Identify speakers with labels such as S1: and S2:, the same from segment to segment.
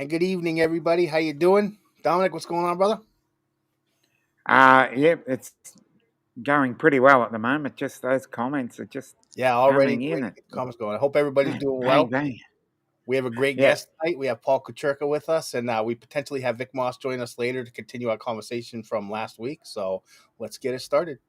S1: And good evening, everybody. How you doing? Dominic, what's going on, brother?
S2: It's going pretty well at the moment. Just those comments are just
S1: Yeah, already
S2: coming
S1: the way
S2: in.
S1: to get the comments going. I hope everybody's doing
S2: Bang,
S1: well.
S2: bang.
S1: We have a great
S2: Yeah.
S1: guest tonight. We have Paul Kucherka with us, and we potentially have Vic Moss join us later to continue our conversation from last week. So let's get it started.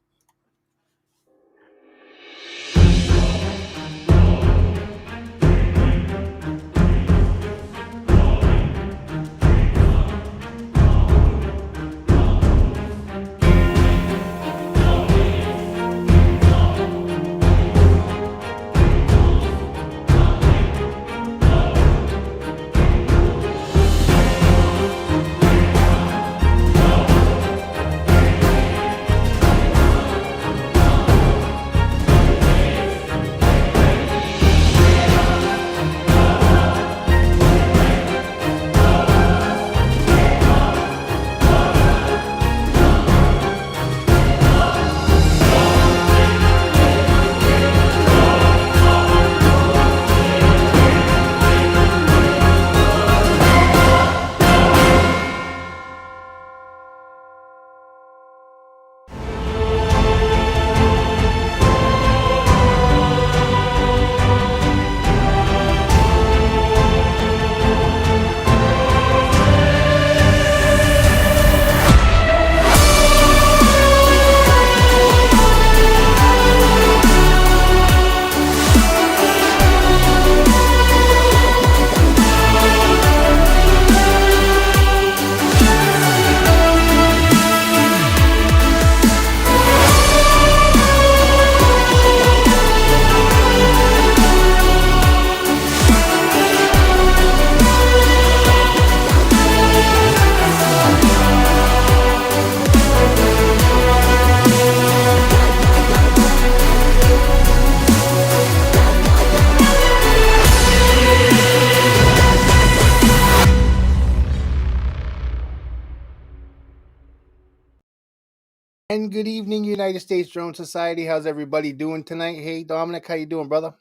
S1: And good evening, United States Drone Society. How's everybody doing tonight? Hey, Dominic, how you doing, brother?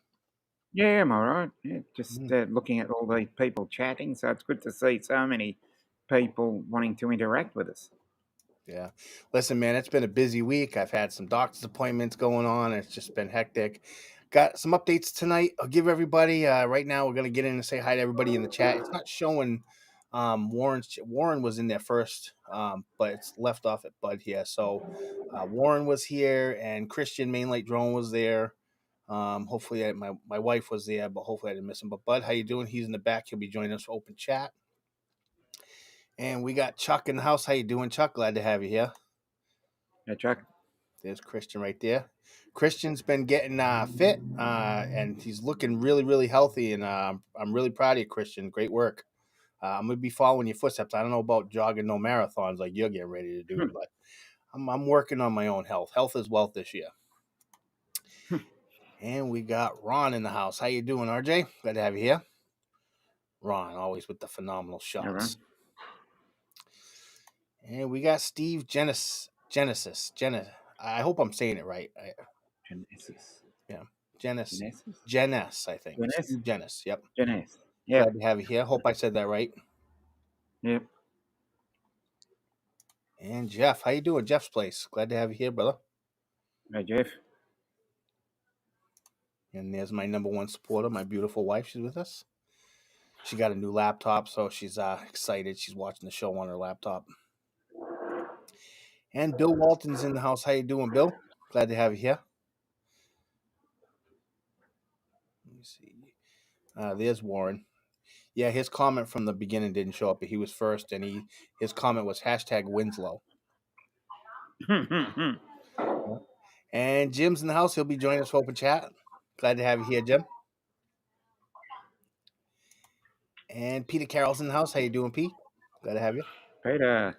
S2: Yeah, I'm all right. Yeah, just
S1: Mhm.
S2: looking at all the people chatting. So it's good to see so many people wanting to interact with us.
S1: Yeah. Listen, man, it's been a busy week. I've had some doctor's appointments going on. It's just been hectic. Got some updates tonight. I'll give everybody right now. We're gonna get in and say hi to everybody in the chat. It's not showing Warren was in there first, but it's left off at Bud here. So Warren was here and Christian Mainlight Drone was there. Hopefully my wife was there, but hopefully I didn't miss him. But Bud, how you doing? He's in the back. He'll be joining us for open chat. And we got Chuck in the house. How you doing, Chuck? Glad to have you here.
S2: Yeah, Chuck.
S1: There's Christian right there. Christian's been getting fit, and he's looking really, really healthy. And I'm really proud of you, Christian. Great work. I'm gonna be following your footsteps. I don't know about jogging no marathons like you're getting ready to do, but I'm working on my own health. Health is wealth this year. And we got Ron in the house. How you doing, RJ? Glad to have you here. Ron, always with the phenomenal
S2: All right.
S1: shots. And we got Steve Genesis. I hope I'm saying it right.
S2: Genesis.
S1: Yeah, Genesis.
S2: Genesis?
S1: Genes, I think.
S2: Genesis?
S1: Steve Genes. Yep.
S2: Genesis.
S1: Glad
S2: Yep.
S1: to have you here. Hope I said that right.
S2: Yep.
S1: And Jeff, how you doing? Jeff's place. Glad to have you here, brother.
S2: Hey, Jeff.
S1: And there's my number one supporter, my beautiful wife. She's with us. She got a new laptop, so she's excited. She's watching the show on her laptop. And Bill Walton's in the house. How you doing, Bill? Glad to have you here. Let me see. There's Warren. Yeah, his comment from the beginning didn't show up, but he was first, and his comment was hashtag Winslow. And Jim's in the house. He'll be joining us for open chat. Glad to have you here, Jim. And Peter Carroll's in the house. How you doing, Pete? Glad to have you.
S2: Peter.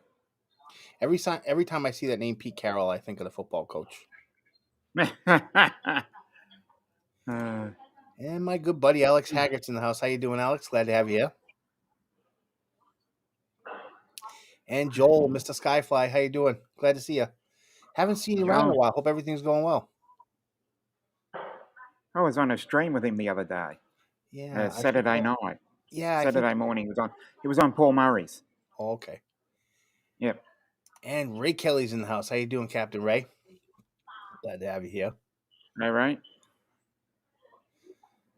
S1: Every time I see that name, Pete Carroll, I think of the football coach. And my good buddy Alex Haggert's in the house. How you doing, Alex? Glad to have you here. And Joel, Mr. Skyfly, how you doing? Glad to see you. Haven't seen you around in a
S2: John.
S1: while. Hope everything's going well.
S2: I was on a stream with him the other day.
S1: Yeah, I
S2: Saturday
S1: forgot.
S2: night.
S1: Yeah, I think.
S2: Saturday morning was on. It was on Paul Murray's.
S1: Oh, okay.
S2: Yep.
S1: And Ray Kelly's in the house. How you doing, Captain Ray? Glad to have you here.
S2: All right.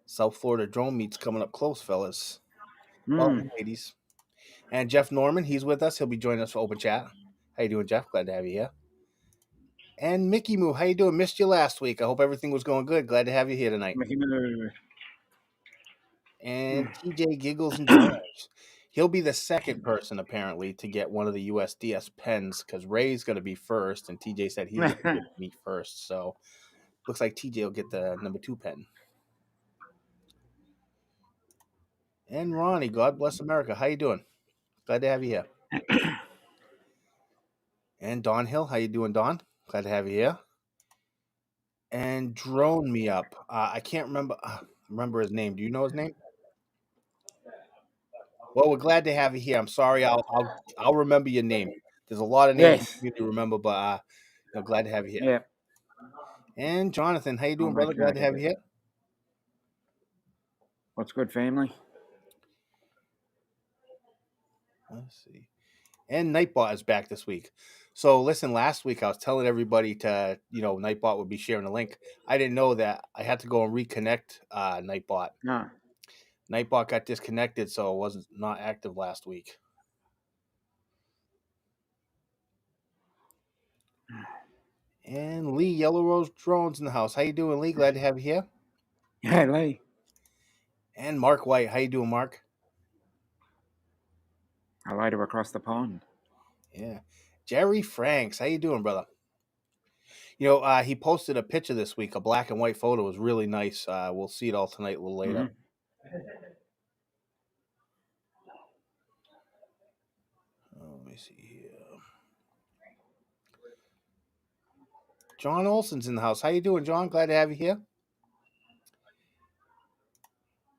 S1: South Florida drone meet's coming up close, fellas. Well,
S2: Hmm.
S1: and ladies. And Jeff Norman, he's with us. He'll be joining us for open chat. How you doing, Jeff? Glad to have you here. And Mickey Moo, how you doing? Missed you last week. I hope everything was going good. Glad to have you here tonight.
S2: Mickey Moo.
S1: And TJ Giggles and Jones. He'll be the second person apparently to get one of the USDS pens because Ray's going to be first, and TJ said he's going to get me first. So looks like TJ will get the number 2 pen. And Ronnie, God bless America. How you doing? Glad to have you here. And Don Hill, how you doing, Don? Glad to have you here. And Drone Me Up. I can't remember his name. Do you know his name? Well, we're glad to have you here. I'm sorry, I'll remember your name. There's a lot of names
S2: Yes.
S1: you need to remember, but glad to have you here.
S2: Yep.
S1: And Jonathan, how you
S2: I'll
S1: doing,
S2: make
S1: brother? Glad
S2: note
S1: to
S2: of
S1: have
S2: it.
S1: you here.
S2: What's good, family?
S1: Let's see. And Nightbot is back this week. So listen, last week I was telling everybody to, Nightbot would be sharing a link. I didn't know that I had to go and reconnect Nightbot.
S2: No.
S1: Nightbot got disconnected, so it wasn't not active last week. And Lee Yellow Rose Drones in the house. How you doing, Lee? Glad to have you here.
S2: Hey, Lee.
S1: And Mark White. How you doing, Mark?
S2: I later across the pond.
S1: Yeah. Jerry Franks. How you doing, brother? He posted a picture this week, a black and white photo. It was really nice. We'll see it all tonight a little later. Let me see here. John Olson's in the house. How you doing, John? Glad to have you here.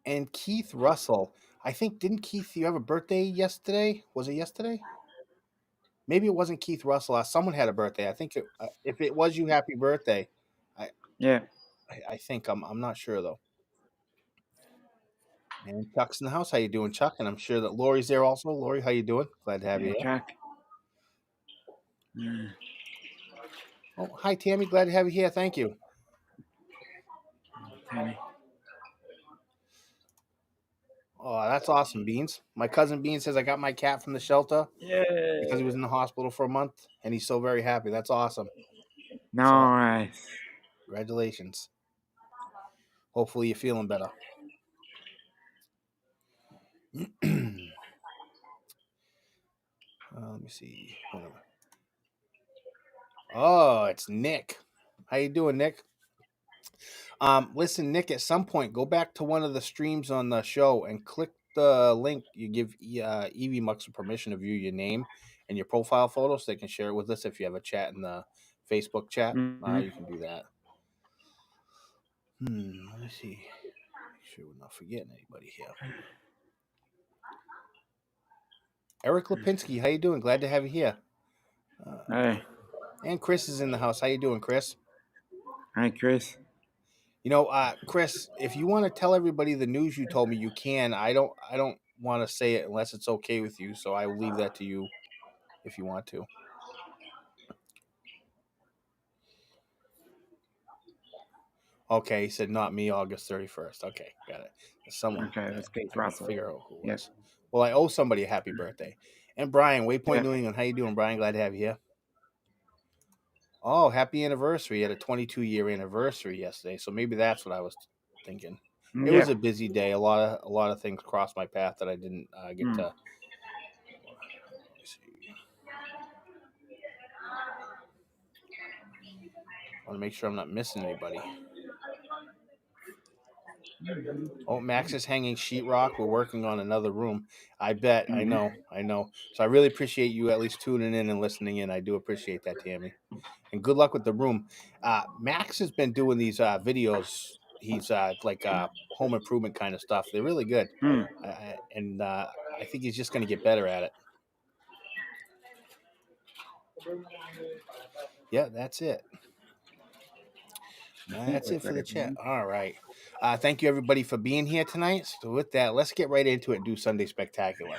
S1: And Keith Russell. I think, didn't Keith, you have a birthday yesterday? Was it yesterday? Maybe it wasn't Keith Russell. Someone had a birthday. I think if it was you, happy birthday.
S2: Yeah.
S1: I think I'm not sure though. And Chuck's in the house. How you doing, Chuck? And I'm sure that Lori's there also. Lori, how you doing? Glad to have you
S2: Yeah,
S1: here.
S2: Chuck. Yeah.
S1: Oh, hi Tammy. Glad to have you here. Thank you.
S2: Tammy.
S1: Oh, that's awesome, Beans. My cousin Beans says I got my cat from the shelter
S2: Yeah.
S1: because he was in the hospital for a month, and he's so very happy. That's awesome.
S2: Nice.
S1: Congratulations. Hopefully you're feeling better. Let me see. Oh, it's Nick. How you doing, Nick? Listen, Nick. At some point, go back to one of the streams on the show and click the link. You give Evie Mux permission to view your name and your profile photo, so they can share it with us. If you have a chat in the Facebook chat, you can do that. Let me see. Make sure we're not forgetting anybody here. Eric Lipinski, how you doing? Glad to have you here.
S2: Hey.
S1: And Chris is in the house. How you doing, Chris?
S2: Hi, Chris.
S1: Chris, if you want to tell everybody the news you told me, you can. I don't want to say it unless it's okay with you, so I will leave that to you if you want to. Okay, he said not me, August 31st. Okay, got it. Someone.
S2: Okay, that's Keith
S1: I gotta
S2: Russell.
S1: figure out who it was.
S2: Yes.
S1: Well, I owe somebody a happy birthday. And Brian, Waypoint
S2: Yep.
S1: New England. How you doing, Brian? Glad to have you here. Oh, happy anniversary. You had a 22-year anniversary yesterday, so maybe that's what I was thinking. It was a busy day. A lot of things crossed my path that I didn't get to. Let me see. I want to make sure I'm not missing anybody. Oh, Max is hanging sheetrock. We're working on another room. I bet. I know. So I really appreciate you at least tuning in and listening in. I do appreciate that, Tammy. And good luck with the room. Max has been doing these videos. He's like home improvement kind of stuff. They're really good. And I think he's just going to get better at it. Yeah, that's it. That's it
S2: Looks
S1: for
S2: like
S1: the
S2: it.
S1: chat. All right. Thank you everybody for being here tonight. So with that, let's get right into it and do Sunday Spectacular.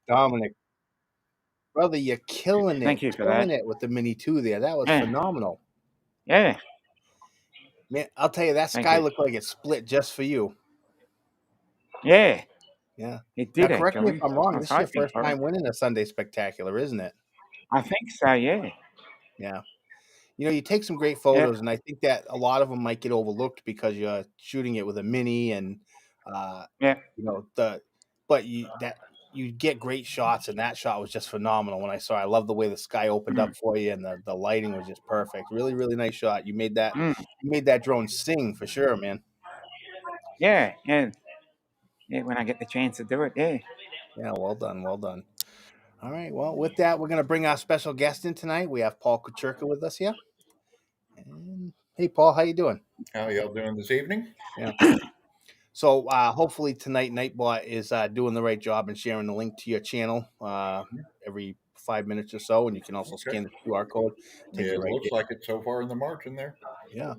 S1: Dominic. Brother, you're
S2: Thank you for
S1: killing
S2: that.
S1: it with the Mini 2 there. That was
S2: Yeah,
S1: phenomenal.
S2: yeah.
S1: Man, I'll tell you, that
S2: Thank
S1: sky
S2: you.
S1: looked like it split just for you.
S2: Yeah,
S1: Yeah.
S2: it
S1: Now,
S2: did
S1: correct me if
S2: actually.
S1: I'm wrong.
S2: I was
S1: This is your
S2: hoping
S1: first
S2: for it.
S1: time winning a Sunday Spectacular, isn't it?
S2: I think so. Yeah,
S1: Yeah. You take some great
S2: yeah,
S1: photos, and I think that a lot of them might get overlooked because you're shooting it with a Mini, and uh,
S2: yeah.
S1: the but you get great shots, and that shot was just phenomenal. When I saw, I love the way the sky opened
S2: Mm,
S1: up for you, and the lighting was just perfect. Really, really nice shot.
S2: mm,
S1: You made that drone sing for sure, man.
S2: yeah, yeah, yeah. When I get the chance to do it, yeah.
S1: Yeah, well done, well done. All right, well, with that, we're gonna bring our special guest in tonight. We have Paul Kucherka with us here. And hey, Paul, how you doing?
S3: How y'all doing this evening?
S1: Yeah. So hopefully tonight, Nightbot is doing the right job and sharing the link to your channel every 5 minutes or so, and you can also
S3: Okay.
S1: scan the QR code, take
S3: Yeah,
S1: you
S3: it
S1: right
S3: looks
S1: there.
S3: like it so far in the margin there.
S1: Yeah.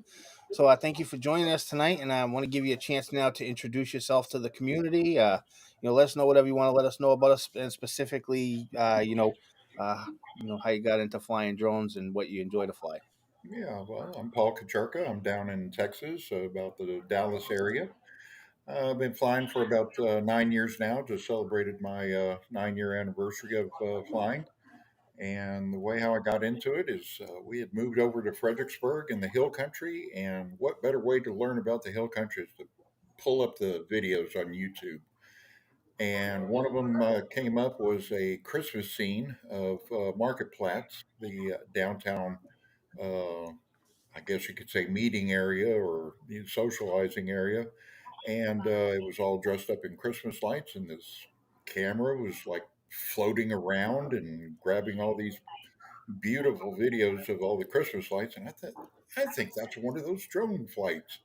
S1: So thank you for joining us tonight, and I want to give you a chance now to introduce yourself to the community. Let us know whatever you want to let us know about us, and specifically, how you got into flying drones and what you enjoy to fly.
S3: Yeah, well, I'm Paul Kucherka. I'm down in Texas, about the Dallas area. I've been flying for about 9 years now. Just celebrated my 9 year anniversary of flying. And the way how I got into it is we had moved over to Fredericksburg in the hill country. And what better way to learn about the hill country is to pull up the videos on YouTube. And one of them came up was a Christmas scene of Marketplace, the downtown, uh, I guess you could say, meeting area or socializing area. And it was all dressed up in Christmas lights, and this camera was like floating around and grabbing all these beautiful videos of all the Christmas lights. And I thought, I think that's one of those drone flights,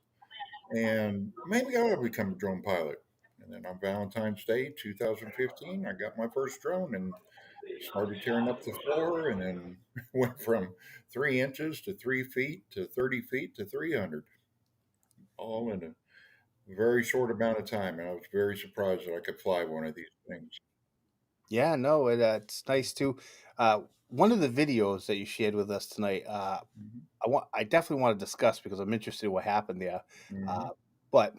S3: and maybe I ought to become a drone pilot. And then on Valentine's Day 2015, I got my first drone and started tearing up the floor, and then went from 3 inches to 3 feet to 30 feet to 300, all in a very short amount of time. And I was very surprised that I could fly one of these things.
S1: Yeah, no, it's nice too. One of the videos that you shared with us tonight,
S3: Hmm.
S1: I definitely want to discuss because I'm interested in what happened there.
S3: Hmm.
S1: Uh, but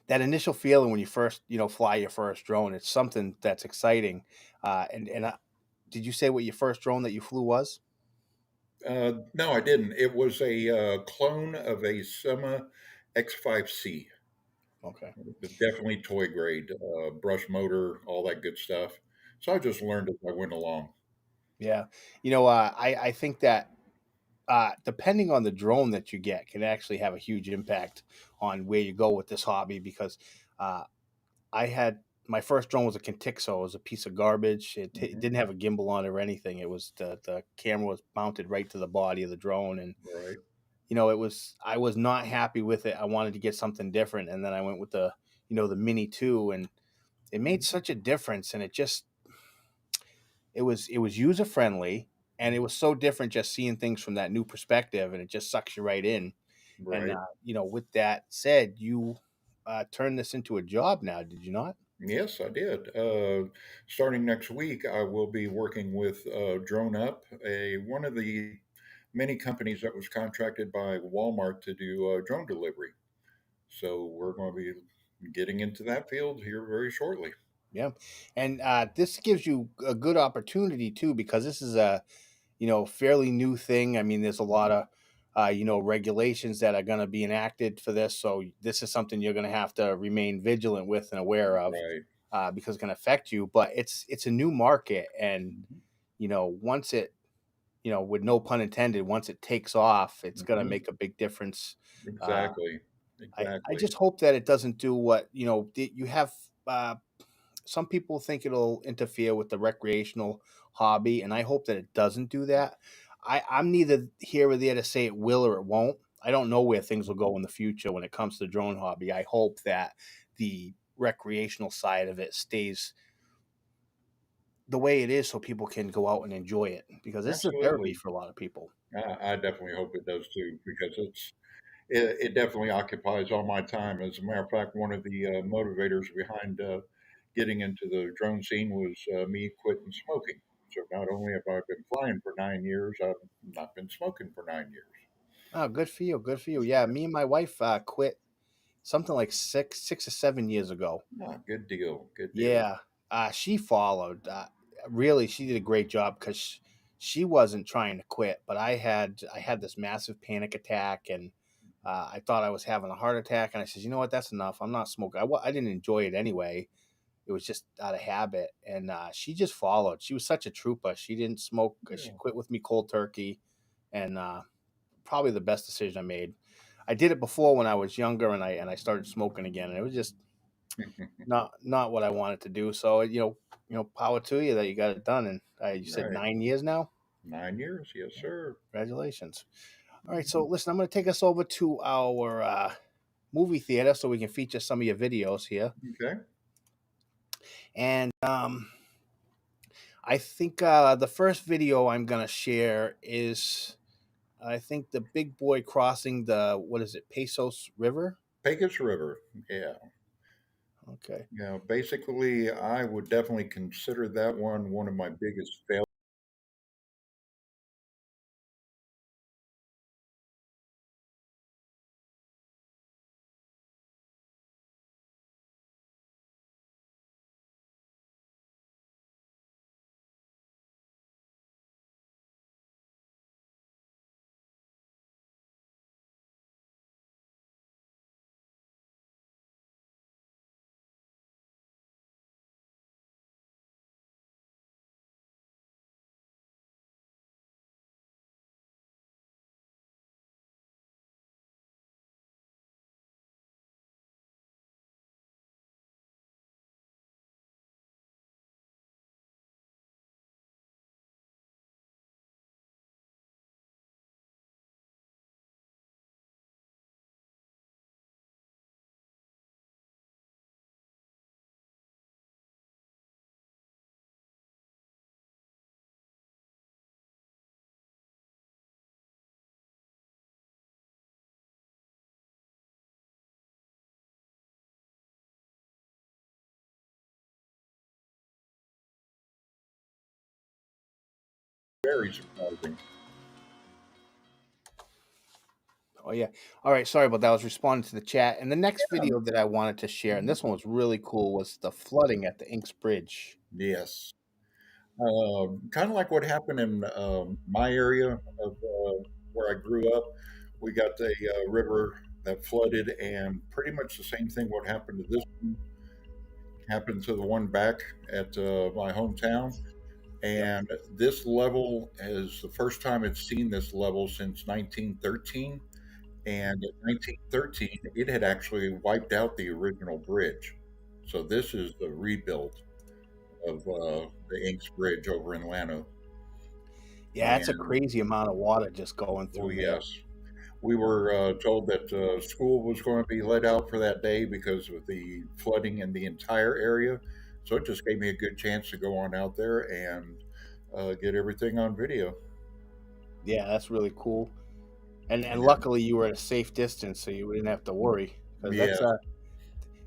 S1: that initial feeling when you first, fly your first drone, it's something that's exciting. Did you say what your first drone that you flew was?
S3: No, I didn't. It was a clone of a Sema X5C.
S1: Okay.
S3: Definitely toy grade, brush motor, all that good stuff. So I just learned as I went along.
S1: Yeah. I think that depending on the drone that you get can actually have a huge impact on where you go with this hobby because uh, I had my first drone was a Contixo. It was a piece of garbage. It
S3: Hmm.
S1: didn't have a gimbal on it or anything. It was the camera was mounted right to the body of the drone, and
S3: Right.
S1: I was not happy with it. I wanted to get something different, and then I went with the the Mini 2, and it made such a difference. And it was user friendly, and it was so different just seeing things from that new perspective, and it just sucks you right in. And
S3: Right.
S1: with that said, you turned this into a job now, did you not?
S3: Yes, I did. Starting next week, I will be working with Drone Up, a one of the many companies that was contracted by Walmart to do drone delivery. So we're going to be getting into that field here very shortly.
S1: Yeah, and this gives you a good opportunity too, because this is a fairly new thing. I mean, there's a lot of regulations that are going to be enacted for this, so this is something you're going to have to remain vigilant with and aware of,
S3: Right.
S1: because it's going to affect you. But it's a new market, and
S3: Mhm.
S1: once it with no pun intended, once it takes off, it's going to
S3: Mhm.
S1: make a big difference. Uh,
S3: Exactly.
S1: I
S3: Exactly.
S1: just hope that it doesn't do what you have. Some people think it'll interfere with the recreational hobby, and I hope that it doesn't do that. I'm neither here or there to say it will or it won't. I don't know where things will go in the future when it comes to the drone hobby. I hope that the recreational side of it stays the way it is, so people can go out and enjoy it, because this is a therapy
S3: Absolutely.
S1: for a lot of people.
S3: I definitely hope it does too, because it definitely occupies all my time. As a matter of fact, one of the motivators behind getting into the drone scene was me quitting smoking. So not only have I been flying for 9 years, I've not been smoking for 9 years.
S1: Oh, good for you. Good for you. Yeah, me and my wife quit something like 6 or 7 years ago.
S3: Ah, good deal. Good deal.
S1: Yeah, she followed. Really, she did a great job, because she wasn't trying to quit, but I had this massive panic attack, and I thought I was having a heart attack, and I said, you know what, that's enough. I'm not smoking. I didn't enjoy it anyway. It was just out of habit, and she just followed. She was such a trooper. She didn't smoke. She
S3: Yeah.
S1: quit with me cold turkey, and probably the best decision I made. I did it before when I was younger, and I started smoking again, and it was just not what I wanted to do. So power to you that you got it done. And you said
S3: Right.
S1: 9 years now.
S3: 9 years. Yes, sir.
S1: Congratulations. All right, so listen, I'm going to take us over to our movie theater so we can feature some of your videos here.
S3: Okay.
S1: And I think the first video I'm going to share is, I think, the big boy crossing the, what is it, Pesos River.
S3: Pecos River. Yeah.
S1: Okay.
S3: Yeah. Basically, I would definitely consider that one of my biggest failures. Very surprising.
S1: Oh yeah. All right. Sorry about that. I was responding to the chat. And the next
S3: Yeah.
S1: video that I wanted to share, and
S3: Mhm.
S1: this one was really cool, was the flooding at the Inks Bridge.
S3: Yes. Kind of like what happened in my area of where I grew up. We got a river that flooded, and pretty much the same thing. What happened to this one happened to the one back at my hometown.
S1: Yep.
S3: And this level is the first time it's seen this level since 1913. And in 1913, it had actually wiped out the original bridge. So this is the rebuild of the Inks Bridge over in Llano.
S1: Yeah, it's a
S3: And
S1: crazy amount of water just going
S3: oh
S1: through there.
S3: yes, we were told that school was going to be let out for that day because of the flooding in the entire area. So it just gave me a good chance to go on out there and get everything on video.
S1: Yeah, that's really cool. And
S3: Yeah.
S1: luckily you were at a safe distance, so you didn't have to worry because
S3: Yeah.
S1: that's
S3: Yeah.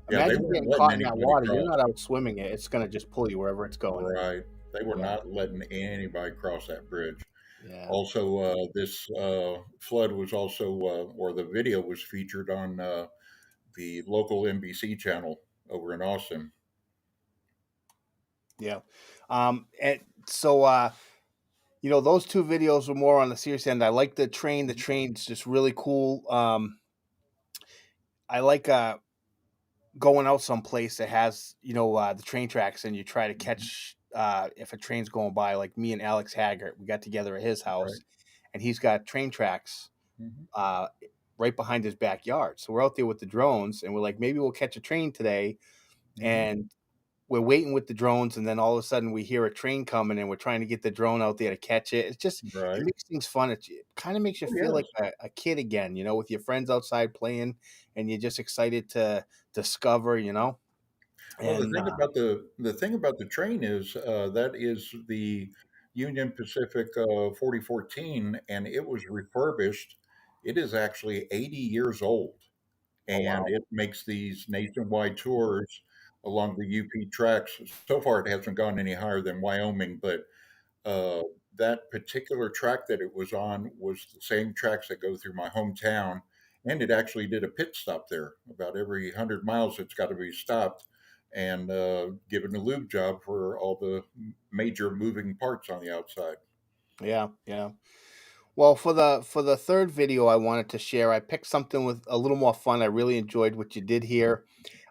S3: They
S1: imagine
S3: weren't
S1: getting
S3: letting
S1: caught in that
S3: anybody
S1: water. You're
S3: cross.
S1: not out swimming it. It's gonna just pull you wherever it's going.
S3: Right. They were
S1: Yeah,
S3: not letting anybody cross that bridge.
S1: yeah.
S3: Also, this flood was also, or the video was featured on the local NBC channel over in Austin.
S1: Yeah. And so those two videos were more on the serious end. I like the train. The train's just really cool. I like going out someplace that has, the train tracks and you try to
S3: Mhm.
S1: catch if a train's going by, like me and Alex Haggart, we got together at his
S3: Right.
S1: house and he's got train tracks
S3: Hmm.
S1: uh right behind his backyard. So we're out there with the drones and we're like, maybe we'll catch a train today.
S3: Hmm.
S1: And we're waiting with the drones, and then all of a sudden we hear a train coming, and we're trying to get the drone out there to catch it. It
S3: Right.
S1: makes things fun. It kind of makes you
S3: Oh,
S1: feel like
S3: yes.
S1: a kid again, with your friends outside playing, and you're just excited to discover,
S3: Well,
S1: and
S3: the thing about the train is that is the Union Pacific 4014, and it was refurbished. It is actually 80 years old,
S1: oh
S3: and
S1: wow,
S3: it makes these nationwide tours along the UP tracks. So far, it hasn't gone any higher than Wyoming, but uh, that particular track that it was on was the same tracks that go through my hometown, and it actually did a pit stop there. About every 100 miles, it's got to be stopped and given a lube job for all the major moving parts on the outside.
S1: yeah, yeah. Well, for the third video I wanted to share, I picked something with a little more fun. I really enjoyed what you did here.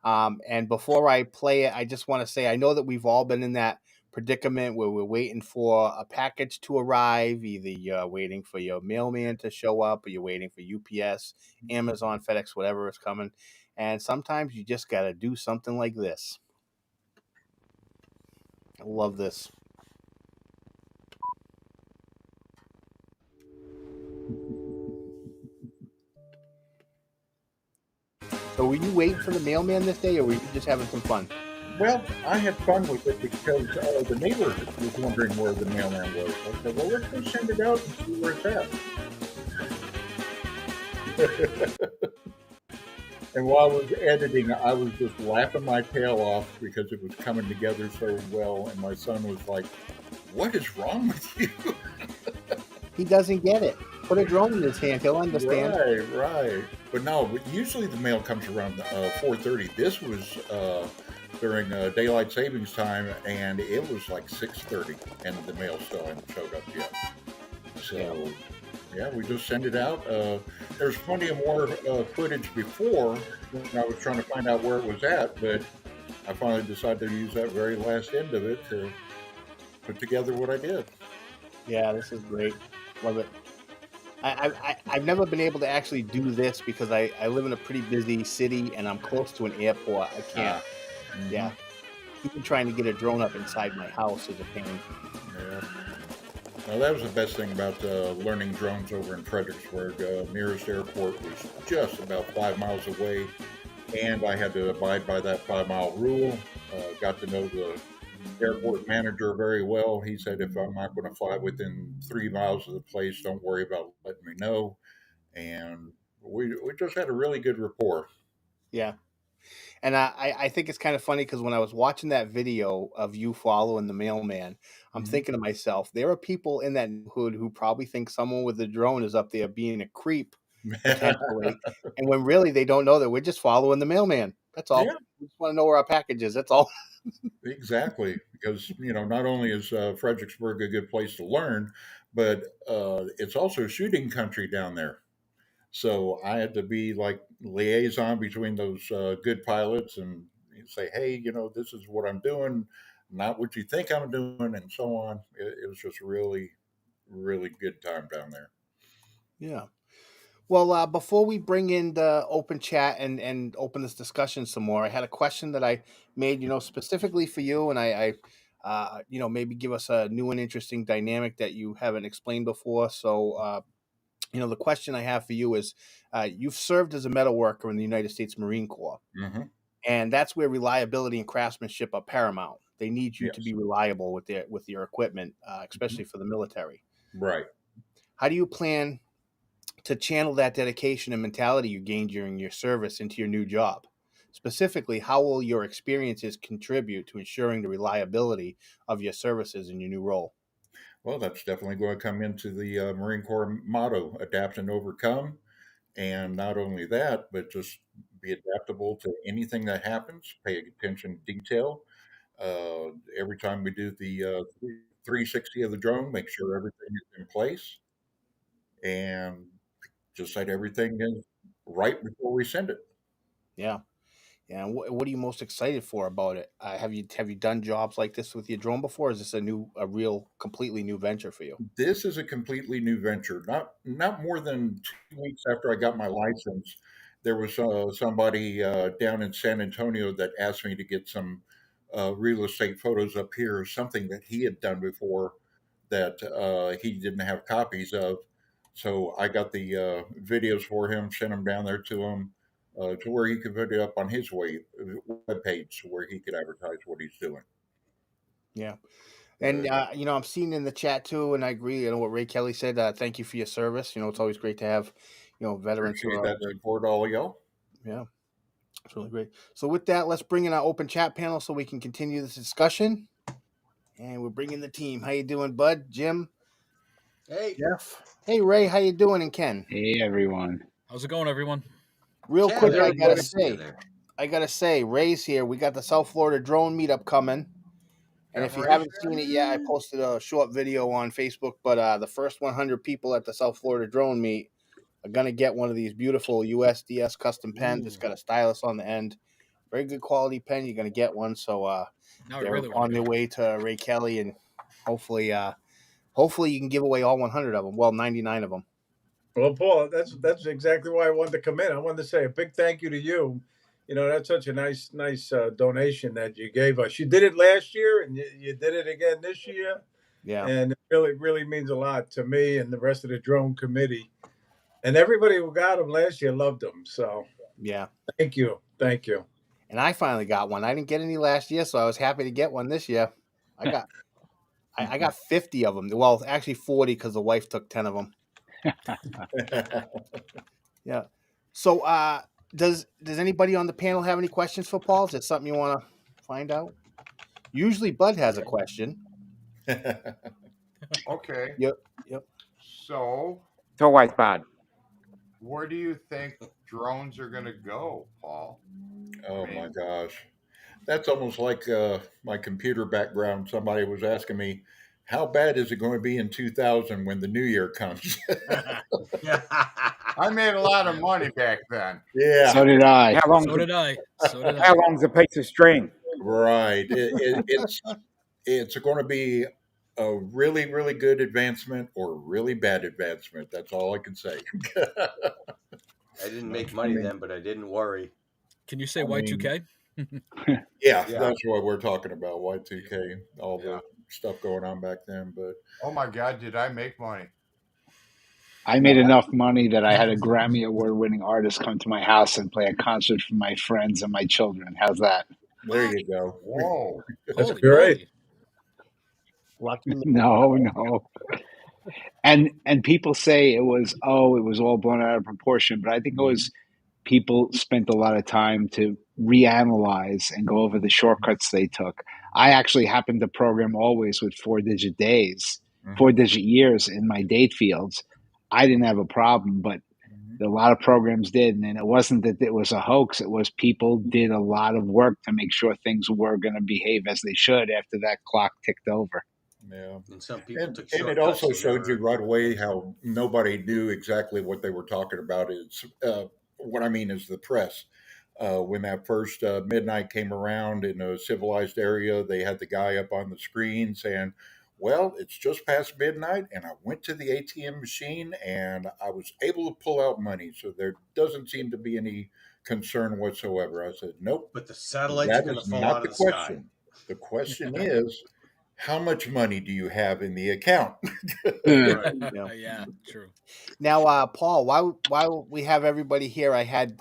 S1: And before I play it, I just want to say I know that we've all been in that predicament where we're waiting for a package to arrive. Either you're waiting for your mailman to show up, or you're waiting for UPS, Amazon, FedEx, whatever is coming. And sometimes you just got to do something like this. I love this. So, were you waiting for the mailman this day, or were you just having some fun?
S3: Well, I had fun with it because the neighbor was wondering where the mailman was. I said, "Well, let's go send it out and see where it's at." And while I was editing, I was just laughing my tail off because it was coming together so well. And my son was like, "What is wrong with you?"
S1: He doesn't get it. Put a drone in his hand, he'll understand.
S3: Right, right. But no, but usually the mail comes around 4:30. This was during daylight savings time, and it was like 6:30, and the mail still hadn't showed up yet.
S1: Yeah.
S3: So yeah, we just send it out. There's plenty of more footage before when I was trying to find out where it was at, but I finally decided to use that very last end of it to put together what I did.
S1: Yeah, this is great. Love it. I've never been able to actually do this because I live in a pretty busy city and I'm close to an airport. I can't.
S3: Ah, hmm,
S1: Yeah. Even trying to get a drone up inside my house is a pain.
S3: yeah. Now that was the best thing about learning drones over in Fredericksburg. Nearest airport was just about 5 miles away, and I had to abide by that 5 mile rule. Got to know the airport manager very well. He said if I'm not going to fly within 3 miles of the place, don't worry about letting me know. And we just had a really good rapport.
S1: Yeah. And I think it's kind of funny because when I was watching that video of you following the mailman, I'm
S3: Mhm.
S1: thinking to myself, there are people in that neighborhood who probably think someone with a drone is up there being a creep potentially. And when really they don't know that we're just following the mailman. That's all.
S3: Yeah,
S1: We just want to know where our package is. That's all.
S3: exactly. Because not only is Fredericksburg a good place to learn, but it's also shooting country down there. So I had to be like liaison between those good pilots and say, hey, this is what I'm doing, not what you think I'm doing, and so on. It was just really, really good time down there.
S1: Yeah. Well, before we bring in the open chat and open this discussion some more, I had a question that I made, specifically for you, and maybe give us a new and interesting dynamic that you haven't explained before. So, The question I have for you is, you've served as a metal worker in the United States Marine Corps,
S3: Hmm.
S1: and that's where reliability and craftsmanship are paramount. They need you to
S3: Yes.
S1: be reliable with your equipment,
S3: Hmm.
S1: especially for the military.
S3: Right.
S1: How do you plan to channel that dedication and mentality you gained during your service into your new job? Specifically, how will your experiences contribute to ensuring the reliability of your services in your new role?
S3: Well, that's definitely going to come into the Marine Corps motto: adapt and overcome. And not only that, but just be adaptable to anything that happens. Pay attention to detail. Uh, every time we do the 360 of the drone, make sure everything is in place and just set everything in right before we send it.
S1: Yeah. Yeah. And what are you most excited for about it? Have you done jobs like this with your drone before? Or is this a real, completely new venture for you?
S3: This is a completely new venture. Not more than 2 weeks after I got my license, there was somebody down in San Antonio that asked me to get some real estate photos up here, something that he had done before that he didn't have copies of. So I got the videos for him, sent them down there to where he could put it up on his web page, where he could advertise what he's doing.
S1: Yeah. And
S3: But
S1: I'm seeing in the chat too, and I agree. What Ray Kelly said. Thank you for your service. It's always great to have, veterans who
S3: appreciate
S1: are out
S3: that
S1: there.
S3: support, all of y'all.
S1: Yeah, it's really great. So with that, let's bring in our open chat panel so we can continue this discussion. And we're bringing the team. How you doing, Bud? Jim?
S4: Hey,
S1: Jeff? Hey, Ray. How you doing? And Ken?
S5: Hey everyone.
S6: How's it going, everyone?
S1: Real
S4: Ken,
S1: quick,
S4: how's it good to see you there?
S1: I gotta say, Ray's here. We got the South Florida drone meetup coming. And
S4: Got
S1: if you
S4: Ray
S1: haven't
S4: there?
S1: seen it yet, I posted a short video on Facebook. But the first 100 people at the South Florida drone meet are gonna get one of these beautiful USDS custom pens. It's
S4: Ooh.
S1: got a stylus on the end. Very good quality pen. You're gonna get one. So
S6: Now I
S1: they're
S6: really want
S1: on
S6: to
S1: their
S6: go.
S1: way to Ray Kelly, and hopefully, hopefully you can give away all 100 of them. Well, 99 of them.
S7: Well, Paul, that's exactly why I wanted to come in. I wanted to say a big thank you to you. That's such a nice donation that you gave us. You did it last year, and you did it again this year,
S1: Yeah,
S7: and it really means a lot to me and the rest of the drone committee. And everybody who got them last year loved them. So
S1: yeah.
S7: thank you.
S1: And I finally got one. I didn't get any last year, so I was happy to get one this year. I got I got 50 of them. Well, actually 40 because the wife took 10 of them. Yeah. So, does anybody on the panel have any questions for Paul? Is there something you want to find out? Usually, Bud has a question.
S4: Okay.
S1: Yep. Yep.
S4: So,
S2: It's always bad.
S4: where do you think drones are going to go, Paul?
S3: Oh
S4: I
S3: my
S4: mean,
S3: gosh. That's almost like my computer background. Somebody was asking me, how bad is it going to be in 2000 when the new year comes?
S4: I made a lot of money back then.
S3: Yeah,
S5: So did I.
S2: How long's
S6: So did I. So did
S2: how
S6: I.
S2: long's a piece of string?
S3: right. It's going to be a really good advancement or really bad advancement. That's all I can say.
S8: I didn't
S3: I
S8: make money
S3: mean,
S8: then, but I didn't worry.
S6: Can you say
S3: I mean,
S6: Y2K?
S3: yeah,
S4: Yeah,
S3: that's what we're talking about. Y2K, all
S4: yeah.
S3: the stuff going on back then. But
S4: Oh my God, did I make money?
S5: I made enough money that I had a Grammy Award winning artist come to my house and play a concert for my friends and my children. How's that?
S3: there
S6: What?
S3: you go.
S4: Whoa.
S7: That's
S6: Holy
S7: great.
S6: moly.
S1: Lucky man.
S5: No. And people say it was all blown out of proportion, but I think it was people spent a lot of time to reanalyze and go over the shortcuts they took. I actually happened to program always with 4-digit days,
S3: Mhm.
S5: 4-digit years in my date fields. I didn't have a problem, but
S3: Mhm.
S5: a lot of programs did. And it wasn't that it was a hoax. It was people did a lot of work to make sure things were going to behave as they should after that clock ticked over.
S3: Yeah.
S8: And some people took
S3: And it
S8: shortcuts
S3: also
S8: and
S3: showed you
S8: never.
S3: right away how nobody knew exactly what they were talking about. It's what I mean is the press. When that first midnight came around in a civilized area, they had the guy up on the screen saying, "Well, it's just past midnight, and I went to the ATM machine and I was able to pull out money. So there doesn't seem to be any concern whatsoever." I said, "Nope,
S8: But the satellites
S3: that
S8: are going to
S3: is
S8: fall
S3: not
S8: out
S3: the
S8: of the sky.
S3: question. The question is." how much money do you have in the account?
S8: Right.
S1: Yeah.
S6: Yeah, true.
S1: Now, Paul, while we have everybody here, I had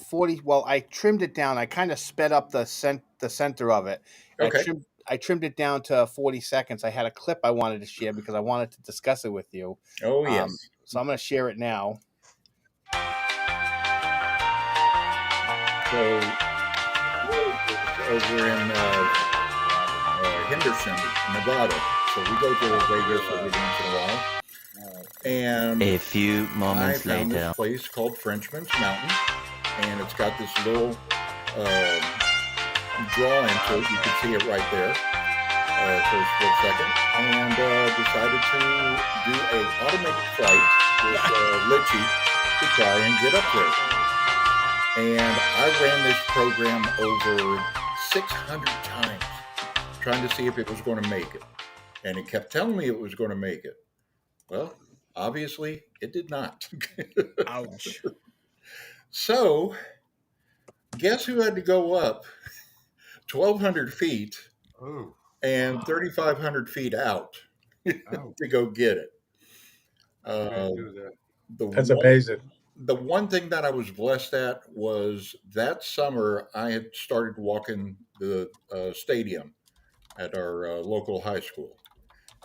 S1: 40. Well, I trimmed it down. I kind of sped up the center of it. And
S3: Okay.
S1: I trimmed it down to 40 seconds. I had a clip I wanted to share because I wanted to discuss it with you.
S3: Oh, yes.
S1: So I'm going to share it now.
S3: So over in Henderson, Nevada. So we go to Vegas every once in a while. And
S9: A few
S3: I
S9: moments
S3: found
S9: later.
S3: this place called Frenchman's Mountain, and it's got this little draw into it. You can see it right there for a split second. And decided to do a automated flight with Litchi to try and get up there. And I ran this program over 600 times, trying to see if it was going to make it. And it kept telling me it was going to make it. Well, obviously, it did not.
S6: Ouch.
S3: So, guess who had to go up 1,200 feet
S4: Ooh.
S3: and 3,500 feet out
S4: Oh,
S3: to go get it?
S4: can't do that.
S7: That's amazing.
S3: The one thing that I was blessed at was that summer I had started walking the stadium at our local high school.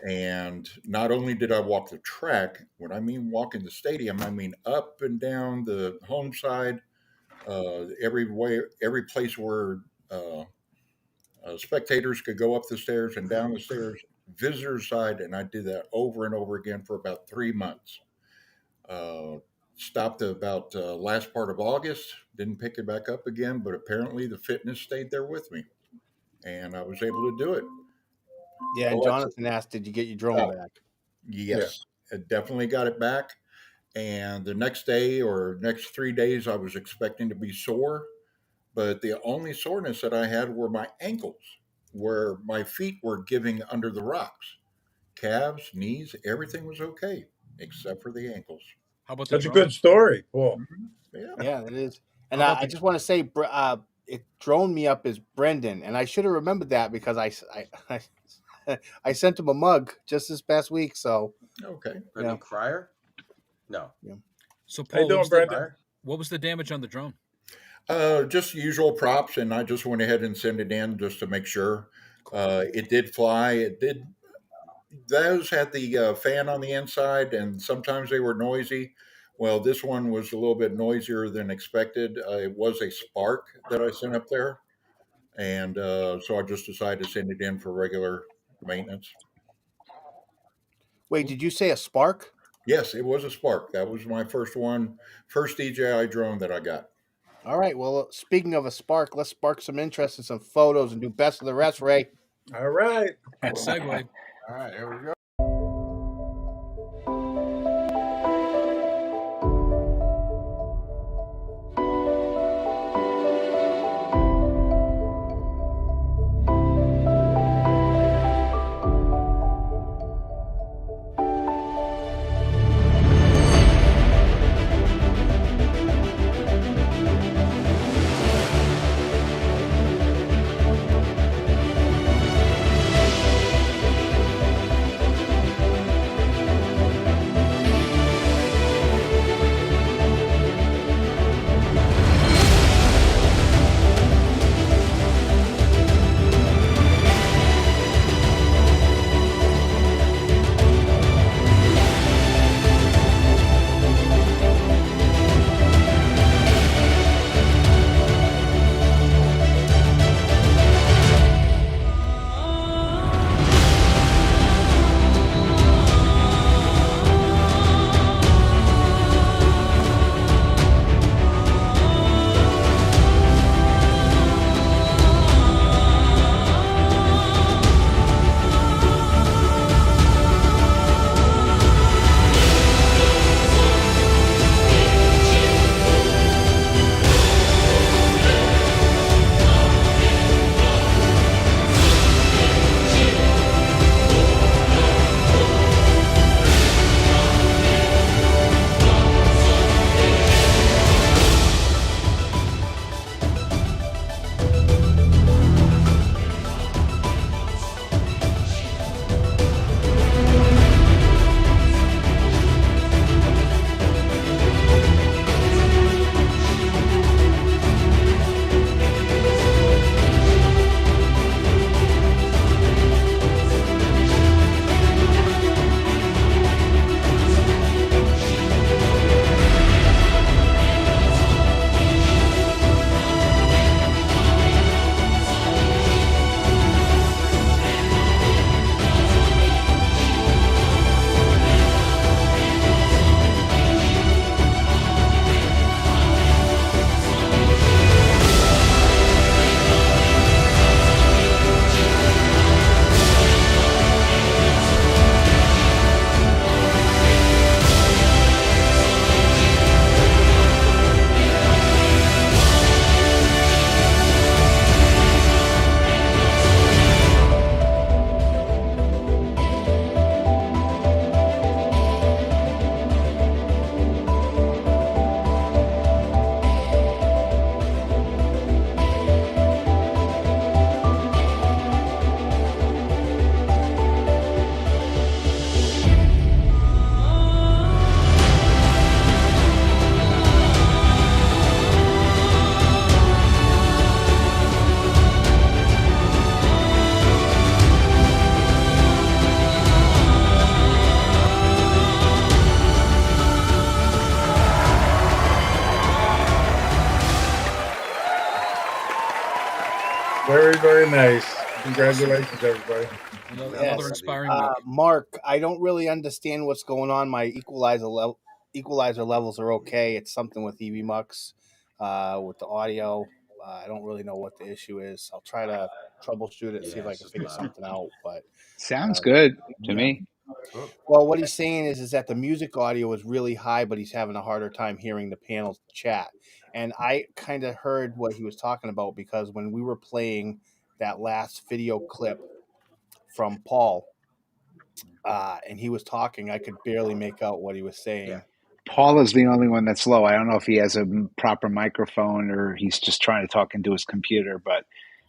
S3: And not only did I walk the track, when I mean walking the stadium, I mean up and down the home side, every place where spectators could go up the stairs and down the stairs, visitor side, and I did that over and over again for about 3 months. Stopped about last part of August, didn't pick it back up again, but apparently the fitness stayed there with me, and I was able to do it.
S1: Yeah, and
S3: Alexa.
S1: Jonathan asked, "Did you get your drone
S3: Oh.
S1: back?"
S3: Yes, I definitely got it back. And the next day or next 3 days, I was expecting to be sore, but the only soreness that I had were my ankles, where my feet were giving under the rocks. Calves, knees, everything was okay except for the ankles.
S6: How about the
S7: That's a
S6: drone?
S7: good story, Paul.
S3: Yeah.
S1: Yeah, it is. And
S6: How about
S1: I
S6: the-
S1: just want to say, it drone me up as Brendan, and I should have remembered that because I sent him a mug just this past week. So
S3: Okay.
S8: Brendan Cryer? No.
S6: So,
S7: How you
S6: Paul,
S7: doing, Brendan?
S8: Cryer?
S6: what was the damage on the drone?
S3: Just usual props, and I just went ahead and sent it in just to make sure. It did fly. It did. Those had the fan on the inside, and sometimes they were noisy. Well, this one was a little bit noisier than expected. It was a Spark that I sent up there, and so I just decided to send it in for regular maintenance.
S1: wait, did you say a Spark?
S3: Yes, it was a Spark. That was my first one, first DJI drone that I got.
S1: All right. Well, speaking of a Spark, let's spark some interest in some photos and do best of the rest, Ray.
S7: All right.
S6: Good segue.
S4: All right, here we go.
S7: very nice. Congratulations, everybody.
S6: Another
S1: Yes.
S6: inspiring week.
S1: Mark, I don't really understand what's going on. My equalizer levels are okay. It's something with EV Mux, with the audio. I don't really know what the issue is. I'll try to troubleshoot it, see
S8: Yeah,
S1: if I
S8: it's
S1: can
S8: just
S1: figure
S8: loud.
S1: something out. But
S5: Sounds good to
S1: yeah.
S5: me.
S8: Oh,
S1: Well, what he's saying is that the music audio is really high, but he's having a harder time hearing the panels chat. And I kind of heard what he was talking about because when we were playing that last video clip from Paul, and he was talking, I could barely make out what he was saying.
S8: yeah.
S5: Paul is the only one that's low. I don't know if he has a proper microphone or he's just trying to talk into his computer, but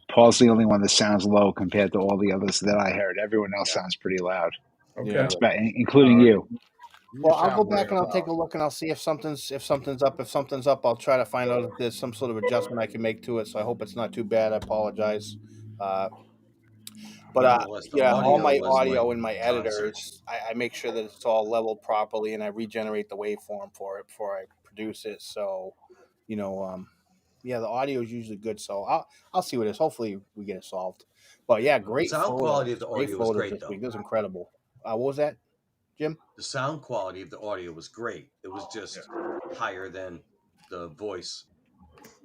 S5: Paul's the only one that sounds low compared to all the others that I heard. Everyone else sounds pretty loud,
S7: Okay.
S5: including
S4: Uh,
S5: you.
S4: You
S1: Well, I'll go
S4: sound
S1: back
S4: way
S1: and I'll take a
S4: loud.
S1: look and I'll see if something's up. If something's up, I'll try to find out if there's some sort of adjustment I can make to it. So I hope it's not too bad. I apologize. Uh, but
S8: Nonetheless, the
S1: yeah, all
S8: audio
S1: my
S8: was like
S1: audio in my editor
S8: concerts.
S1: is I make sure that it's all leveled properly and I regenerate the waveform for it before I produce it. So, you know, yeah, the audio is usually good. So I'll see what it is. Hopefully we get it solved. But yeah, great
S8: Sound quality of
S1: photos.
S8: the
S1: Great
S8: audio was
S1: photos
S8: great,
S1: this
S8: though.
S1: week. It was incredible. What was that, Jim?
S8: The sound quality of the audio was great. It was just higher than the voice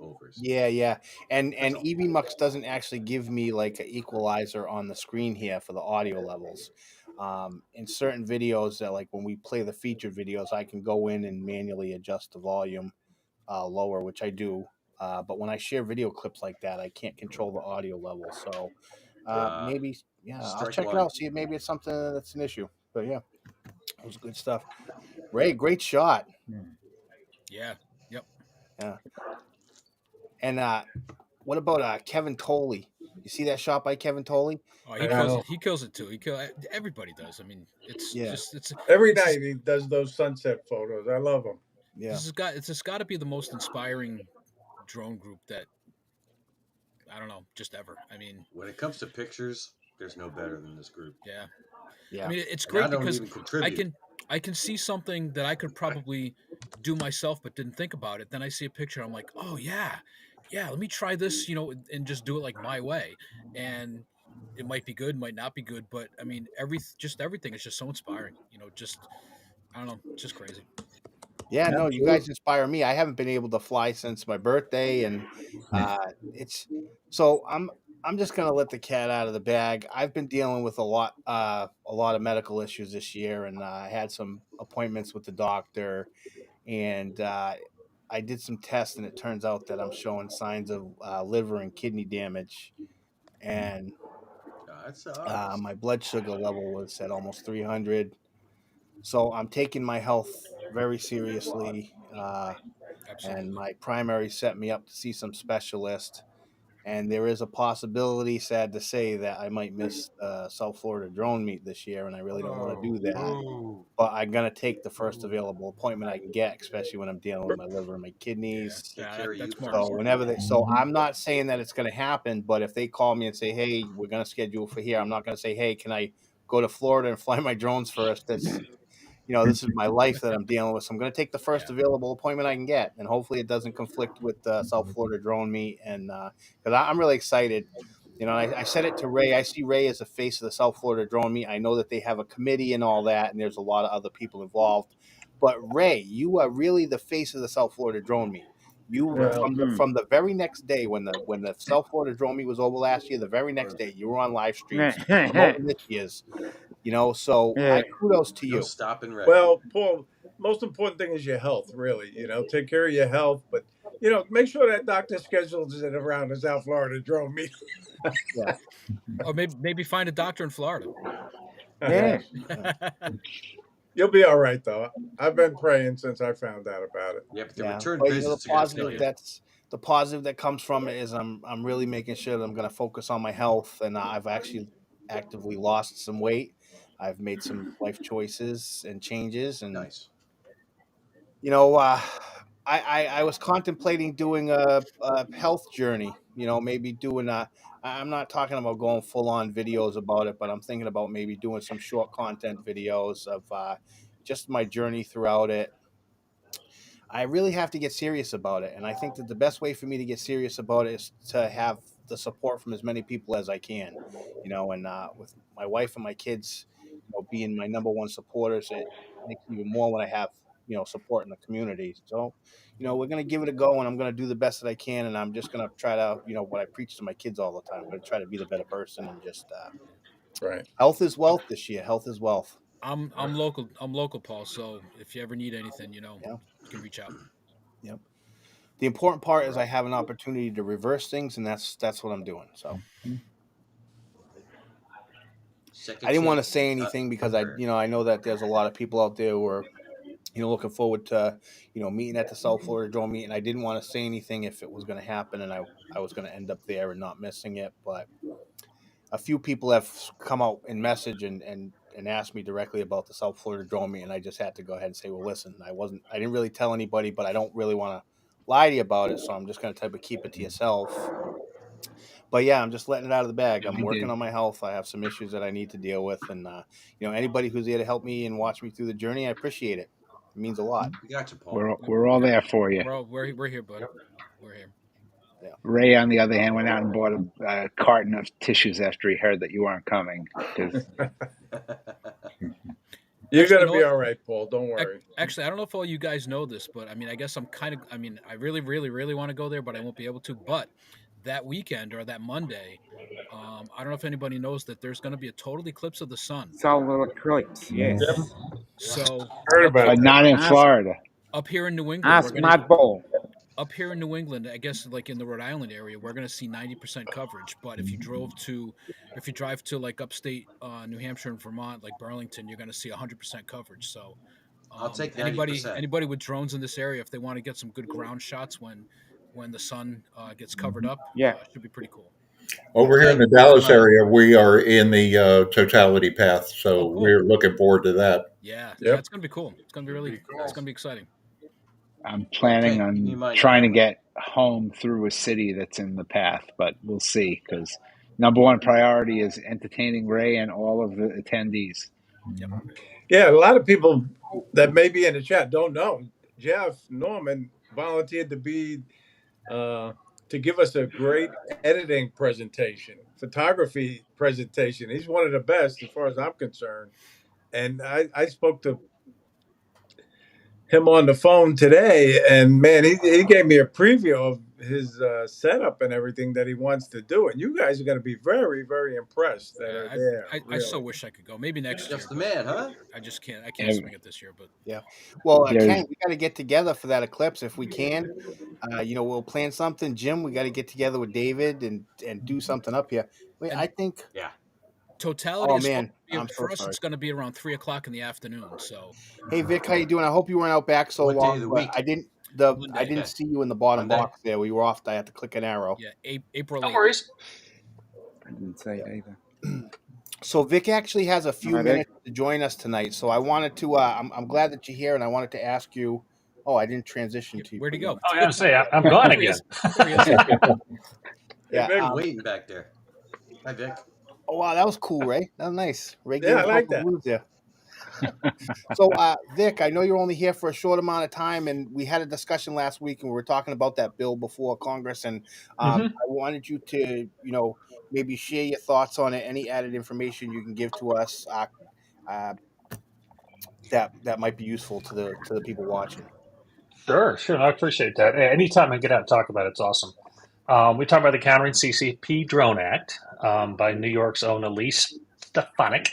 S8: overs.
S1: Yeah. And
S8: That's all.
S1: EV Mux doesn't actually give me like an equalizer on the screen here for the audio levels. In certain videos that like when we play the featured videos, I can go in and manually adjust the volume lower, which I do. But when I share video clips like that, I can't control the audio level. So maybe, yeah, I'll
S8: Strike
S1: check it
S8: one.
S1: out. See if maybe it's something that's an issue. But yeah, it was good stuff. Ray, great shot.
S6: Yeah. Yep.
S1: Yeah. And what about Kevin Tolley? You see that shot by Kevin Tolley?
S6: Oh,
S7: I know.
S6: He kills it too. Everybody does. I mean,
S1: Yeah.
S7: Every
S6: it's
S7: night he does those sunset photos. I love him.
S1: Yeah.
S6: it's just got to be the most inspiring drone group that I don't know, just ever. I mean,
S8: When it comes to pictures, there's no better than this group.
S6: yeah.
S1: Yeah.
S6: I mean, it's
S8: And I
S6: great
S8: don't
S6: because
S8: even contribute.
S6: I can see something that I could probably do myself but didn't think about it. Then I see a picture, I'm like, "Oh yeah. Yeah, let me try this, and just do it like my way." And it might be good, might not be good, but I mean, everything is just so inspiring. Just I don't know, it's just crazy.
S1: Yeah, no, you
S5: Absolutely.
S1: guys inspire me. I haven't been able to fly since my birthday, and it's so I'm just gonna let the cat out of the bag. I've been dealing with a lot of medical issues this year, and I had some appointments with the doctor, and I did some tests, and it turns out that I'm showing signs of liver and kidney damage, and
S8: That sucks.
S1: my blood sugar level was at almost 300. So I'm taking my health very seriously. And
S6: Absolutely.
S1: my primary set me up to see some specialist. And there is a possibility, sad to say, that I might miss South Florida drone meet this year, and I really don't want to
S4: Oh,
S1: do that.
S4: boo.
S1: But I'm gonna take the first
S4: Boo.
S1: available appointment I can get, especially when I'm dealing with my liver and my
S6: Yeah.
S1: kidneys.
S8: Take
S6: Yeah,
S8: care of you
S6: that's smart.
S1: So
S8: first.
S1: so I'm not saying that it's gonna happen, but if they call me and say, "Hey, we're gonna schedule for here," I'm not gonna say, "Hey, can I go to Florida and fly my drones first?" This is my life that I'm dealing with. So I'm going to take the first
S6: Yeah.
S1: available appointment I can get, and hopefully it doesn't conflict with South Florida drone meet. And because I'm really excited, I said it to Ray. I see Ray as the face of the South Florida drone meet. I know that they have a committee and all that, and there's a lot of other people involved. But Ray, you are really the face of the South Florida drone meet. You
S7: Well,
S1: from the very next day when the South Florida drone meet was over last year, the very next day you were on live streams promoting this year's. So I
S2: Yeah.
S1: kudos to
S8: No
S1: you.
S8: stopping ready.
S7: well, Paul. Most important thing is your health. Really, take care of your health. But make sure that doctor schedules it around the South Florida drone meet.
S1: Yeah.
S6: Or maybe find a doctor in Florida.
S1: Yeah.
S7: You'll be all right, though. I've been praying since I found out about it.
S8: Yeah, but the
S1: Yeah.
S8: return
S1: But
S8: visits are going to kill you.
S1: the positive that comes from it is I'm really making sure that I'm going to focus on my health, and I've actually actively lost some weight. I've made some life choices and changes, and
S8: Nice.
S1: I was contemplating doing a health journey. Maybe doing I'm not talking about going full on videos about it, but I'm thinking about maybe doing some short content videos of just my journey throughout it. I really have to get serious about it. And I think that the best way for me to get serious about it is to have the support from as many people as I can, and with my wife and my kids, being my number one supporters, it makes it even more when I have support in the community. So, we're gonna give it a go, and I'm gonna do the best that I can, and I'm just gonna try to, what I preach to my kids all the time. I'm gonna try to be the better person and just
S7: Right.
S1: health is wealth this year. Health is wealth.
S6: I'm local. I'm local, Paul. So if you ever need anything,
S1: Yeah.
S6: you can reach out.
S1: Yep. The important part is I have an opportunity to reverse things, and that's what I'm doing. So
S8: Second
S1: I didn't want to
S8: chance.
S1: say anything because I know that there's a lot of people out there who are looking forward to meeting at the South Florida Drone meet, and I didn't want to say anything if it was going to happen, and I was going to end up there and not missing it. But a few people have come out and message and asked me directly about the South Florida Drone meet, and I just had to go ahead and say, well, listen, I didn't really tell anybody, but I don't really want to lie to you about it, so I'm just going to type of keep it to yourself. But yeah, I'm just letting it out of the bag. I'm
S5: I
S1: working
S5: did.
S1: on my health. I have some issues that I need to deal with, and anybody who's there to help me and watch me through the journey, I appreciate it. It means a lot.
S8: We got you, Paul.
S5: We're all there for you.
S6: We're here, bud. We're here.
S1: Yeah.
S5: Ray, on the other hand, went out and bought a carton of tissues after he heard that you weren't coming. Because
S7: You're
S6: Actually,
S7: gonna be all right, Paul. Don't worry.
S6: Actually, I don't know if all you guys know this, but I mean, I guess I really, really, really want to go there, but I won't be able to. But that weekend or that Monday, I don't know if anybody knows that there's going to be a total eclipse of the sun.
S2: Solar eclipse, yes.
S7: Yep.
S6: So
S7: Heard about
S5: but
S7: that.
S5: not in Florida.
S6: up here in New England, we're
S2: Ask
S6: gonna
S2: my ball.
S6: up here in New England, I guess like in the Rhode Island area, we're going to see 90% coverage. But if you drive to like upstate New Hampshire and Vermont, like Burlington, you're going to see 100% coverage. So
S8: I'll take 90%.
S6: anybody with drones in this area, if they want to get some good ground shots when the sun gets covered up,
S2: Yeah.
S6: should be pretty cool.
S3: Over here in the Dallas area, we are in the totality path, so
S6: Oh, cool.
S3: we're looking forward to that.
S6: Yeah,
S7: Yep.
S6: yeah, it's going to be cool. It's going to be really
S4: cool.
S6: It's going to be exciting.
S5: I'm planning
S8: Okay, you
S5: on
S8: might
S5: trying to
S8: know.
S5: get home through a city that's in the path, but we'll see. Because number one priority is entertaining Ray and all of the attendees.
S7: Yeah, a lot of people that may be in the chat don't know. Jeff Norman volunteered to be to give us a great editing presentation, photography presentation. He's one of the best as far as I'm concerned. And I spoke to him on the phone today, and man, he gave me a preview of his setup and everything that he wants to do. And you guys are going to be very, very impressed that are there.
S6: I so wish I could go. Maybe next year.
S8: Just the man, huh?
S6: I just can't. I can't swing it this year. But
S1: Yeah. Well,
S5: There's-
S1: Ken, we got to get together for that eclipse if we can. We'll plan something. Jim, we got to get together with David and do something up here. Wait, I think.
S8: Yeah.
S6: Totality.
S1: Oh
S6: is
S1: man, I'm
S6: for
S1: so
S6: us,
S1: sorry.
S6: it's going to be around 3:00 in the afternoon. So,
S1: Hey Vic, how you doing? I hope you weren't out back so
S8: What day
S1: long.
S8: of the
S1: but
S8: week?
S1: I didn't
S6: Monday.
S1: see you in the bottom
S8: Monday?
S1: box there. We were off. I had to click an arrow.
S6: yeah, April.
S9: No
S6: 8th.
S9: worries.
S2: I didn't say it either.
S1: So Vic actually has a few
S2: All right.
S1: minutes to join us tonight. So I wanted to. I'm glad that you're here, and I wanted to ask you. Oh, I didn't transition to you.
S6: Where'd he go?
S9: Oh, yeah, say I'm gone
S6: There he
S9: again.
S6: is. There he is.
S1: Yeah.
S7: Vic.
S8: Waiting back there. Hi, Vic.
S1: Oh wow, that was cool, Ray. That was nice. Ray
S7: Yeah,
S1: gave
S7: I
S1: us
S7: like
S1: all the
S7: that.
S1: blues there. So, Vic, I know you're only here for a short amount of time, and we had a discussion last week, and we were talking about that bill before Congress, and I wanted you to, maybe share your thoughts on it. Any added information you can give to us that might be useful to the people watching.
S9: Sure. I appreciate that. Anytime I get out and talk about it, it's awesome. We talk about the Countering CCP Drone Act by New York's own Elise Stefanik.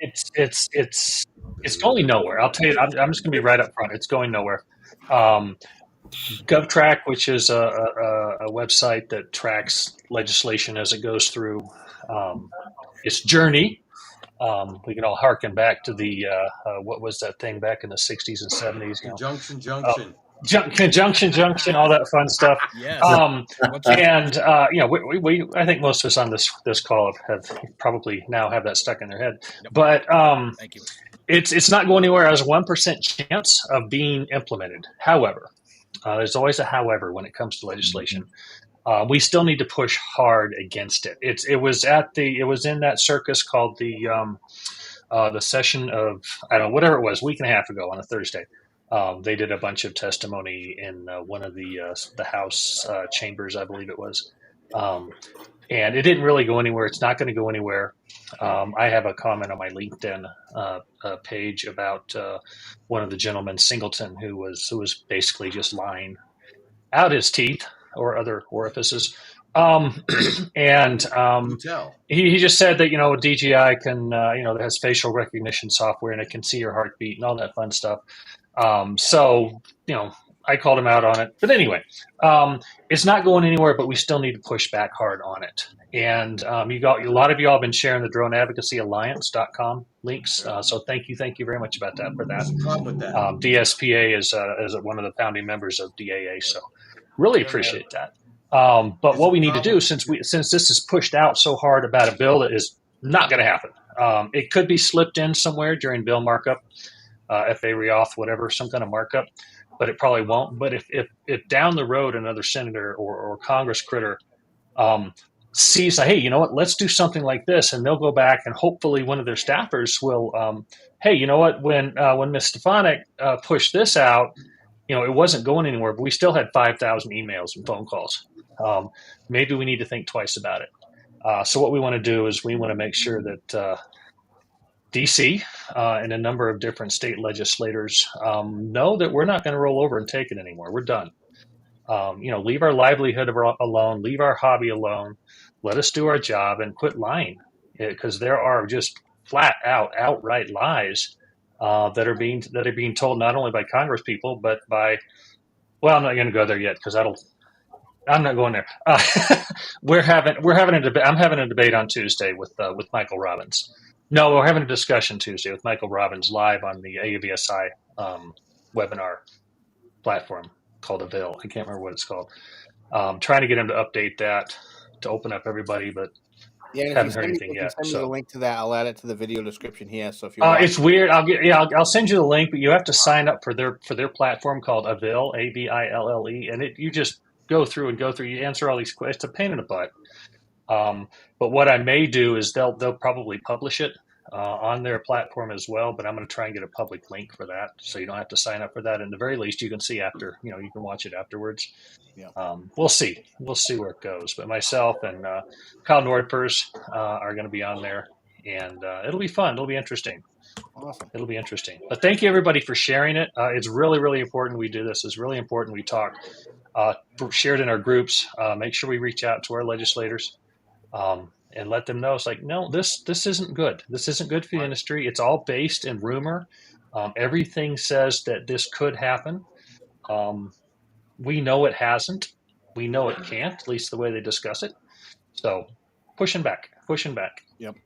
S9: It's going nowhere. I'll tell you. I'm just going to be right up front. It's going nowhere. GovTrack, which is a website that tracks legislation as it goes through its journey. We can all harken back to the what was that thing back in the 60s and 70s?
S8: Conjunction.
S9: Conjunction, all that fun stuff.
S6: Yes.
S9: We I think most of us on this call have probably now have that stuck in their head.
S6: Yep.
S9: But
S6: Thank you.
S9: it's not going anywhere. It has a 1% chance of being implemented. However, there's always a however when it comes to legislation. We still need to push hard against it. It was in that circus called the session of, I don't know, whatever it was, a week and a half ago on a Thursday. They did a bunch of testimony in one of the House chambers, I believe it was. And it didn't really go anywhere. It's not going to go anywhere. I have a comment on my LinkedIn page about one of the gentlemen, Singleton, who was basically just lying out his teeth or other orifices. And
S8: Do tell.
S9: he just said that, DJI can, it has facial recognition software and it can see your heartbeat and all that fun stuff. So, I called him out on it. But anyway, it's not going anywhere, but we still need to push back hard on it. And a lot of you all have been sharing the droneadvocacyalliance.com links. So thank you very much about that for that.
S8: Talk with that.
S9: DSPA is one of the founding members of DAA, so really appreciate that. But what we need to do, since this is pushed out so hard about a bill that is not going to happen, it could be slipped in somewhere during bill markup, FA reauth, whatever, some kind of markup, but it probably won't. But if down the road another senator or Congress critter sees, hey, you know what, let's do something like this, and they'll go back and hopefully one of their staffers will, hey, you know what, when Ms. Stefanik pushed this out, it wasn't going anywhere, but we still had 5,000 emails and phone calls. Maybe we need to think twice about it. So what we want to do is we want to make sure that DC and a number of different state legislators know that we're not going to roll over and take it anymore. We're done. Leave our livelihood alone, leave our hobby alone, let us do our job and quit lying, because there are just flat out, outright lies that are being told not only by Congress people, but by, well, I'm not going to go there yet because I'm not going there. We're having a debate. I'm having a debate on Tuesday with Michael Robbins. No, we're having a discussion Tuesday with Michael Robbins live on the AUVSI webinar platform called Avail. I can't remember what it's called. Trying to get him to update that to open up everybody, but haven't heard anything yet.
S1: Send me the link to that. I'll add it to the video description here. So if you
S9: it's weird. I'll send you the link, but you have to sign up for their platform called Avail, AVILLE, and you just go through. You answer all these questions. It's a pain in the butt. But what I may do is they'll probably publish it on their platform as well. But I'm going to try and get a public link for that, so you don't have to sign up for that. And the very least, you can see after. You can watch it afterwards.
S1: Yeah.
S9: We'll see where it goes. But myself and Kyle Nordpers are going to be on there, and it'll be fun. It'll be interesting.
S1: Awesome.
S9: It'll be interesting. But thank you everybody for sharing it. It's really, really important we do this. It's really important we talk. Share it in our groups. Make sure we reach out to our legislators. And let them know it's like, no, this isn't good. This isn't good for the industry. It's all based in rumor. Everything says that this could happen. We know it hasn't. We know it can't, at least the way they discuss it. So pushing back.
S1: Yep.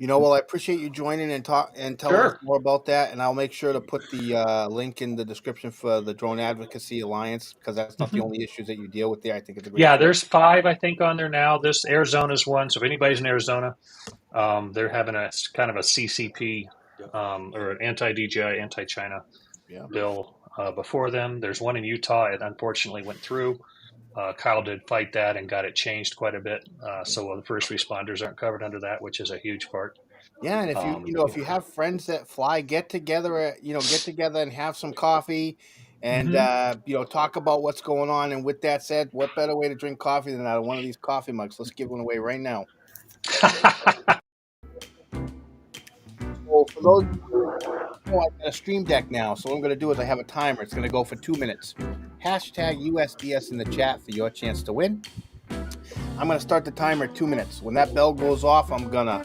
S1: Well, I appreciate you joining and tell us more about that. And I'll make sure to put the link in the description for the Drone Advocacy Alliance, because that's not the only issues that you deal with there. I think it's a great
S9: there's 5, I think, on there now. This Arizona's one. So if anybody's in Arizona, they're having a kind of a CCP or an anti-DJI, anti-China bill before them. There's one in Utah. It unfortunately went through. Kyle did fight that and got it changed quite a bit. So the first responders aren't covered under that, which is a huge part.
S1: Yeah, and if if you have friends that fly, get together and have some coffee, and talk about what's going on. And with that said, what better way to drink coffee than out of one of these coffee mugs? Let's give one away right now. So for those I got a stream deck now. So what I'm going to do is I have a timer. It's going to go for 2 minutes. Hashtag USDS in the chat for your chance to win. I'm going to start the timer at 2 minutes. When that bell goes off, I'm going to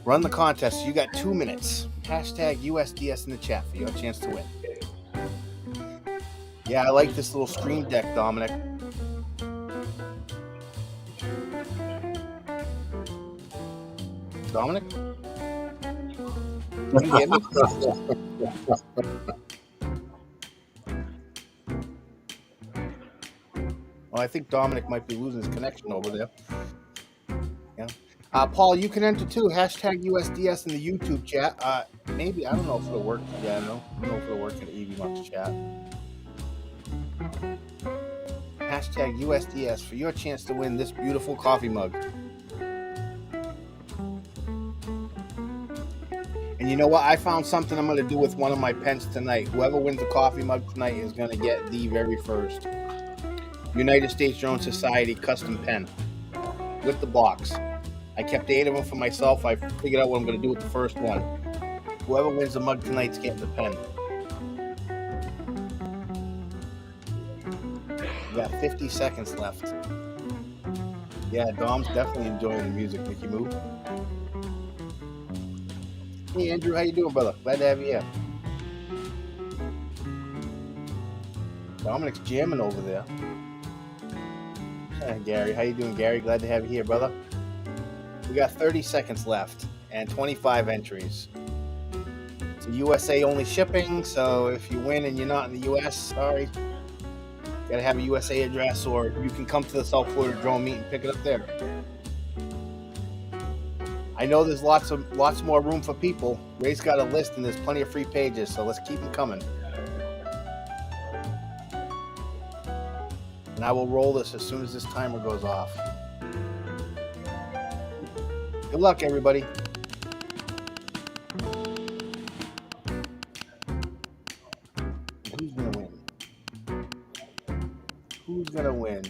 S1: run the contest. So you got 2 minutes. Hashtag USDS in the chat for your chance to win. Yeah, I like this little stream deck, Dominic. Dominic? Can you hear me? Well, I think Dominic might be losing his connection over there. Yeah. Paul, you can enter too. Hashtag USDS in the YouTube chat. Maybe, I don't know if it'll work. Yeah, I don't know if it'll work in the EV Mugs chat. Hashtag USDS for your chance to win this beautiful coffee mug. And you know what? I found something I'm going to do with one of my pens tonight. Whoever wins the coffee mug tonight is going to get the very first. United States Drone Society custom pen with the box. I kept 8 of them for myself. I figured out what I'm going to do with the first one. Whoever wins the mug tonight's getting the pen. We got 50 seconds left. Yeah, Dom's definitely enjoying the music, Mickey Moo. Hey, Andrew, how you doing, brother? Glad to have you here. Dominic's jamming over there. Gary, how you doing, Gary? Glad to have you here, brother. We got 30 seconds left and 25 entries. It's a USA only shipping, so if you win and you're not in the US, sorry. You gotta have a USA address, or you can come to the South Florida Drone Meet and pick it up there. I know there's lots more room for people. Ray's got a list and there's plenty of free pages, so let's keep them coming. And I will roll this as soon as this timer goes off. Good luck, everybody. Who's gonna win? Who's gonna win?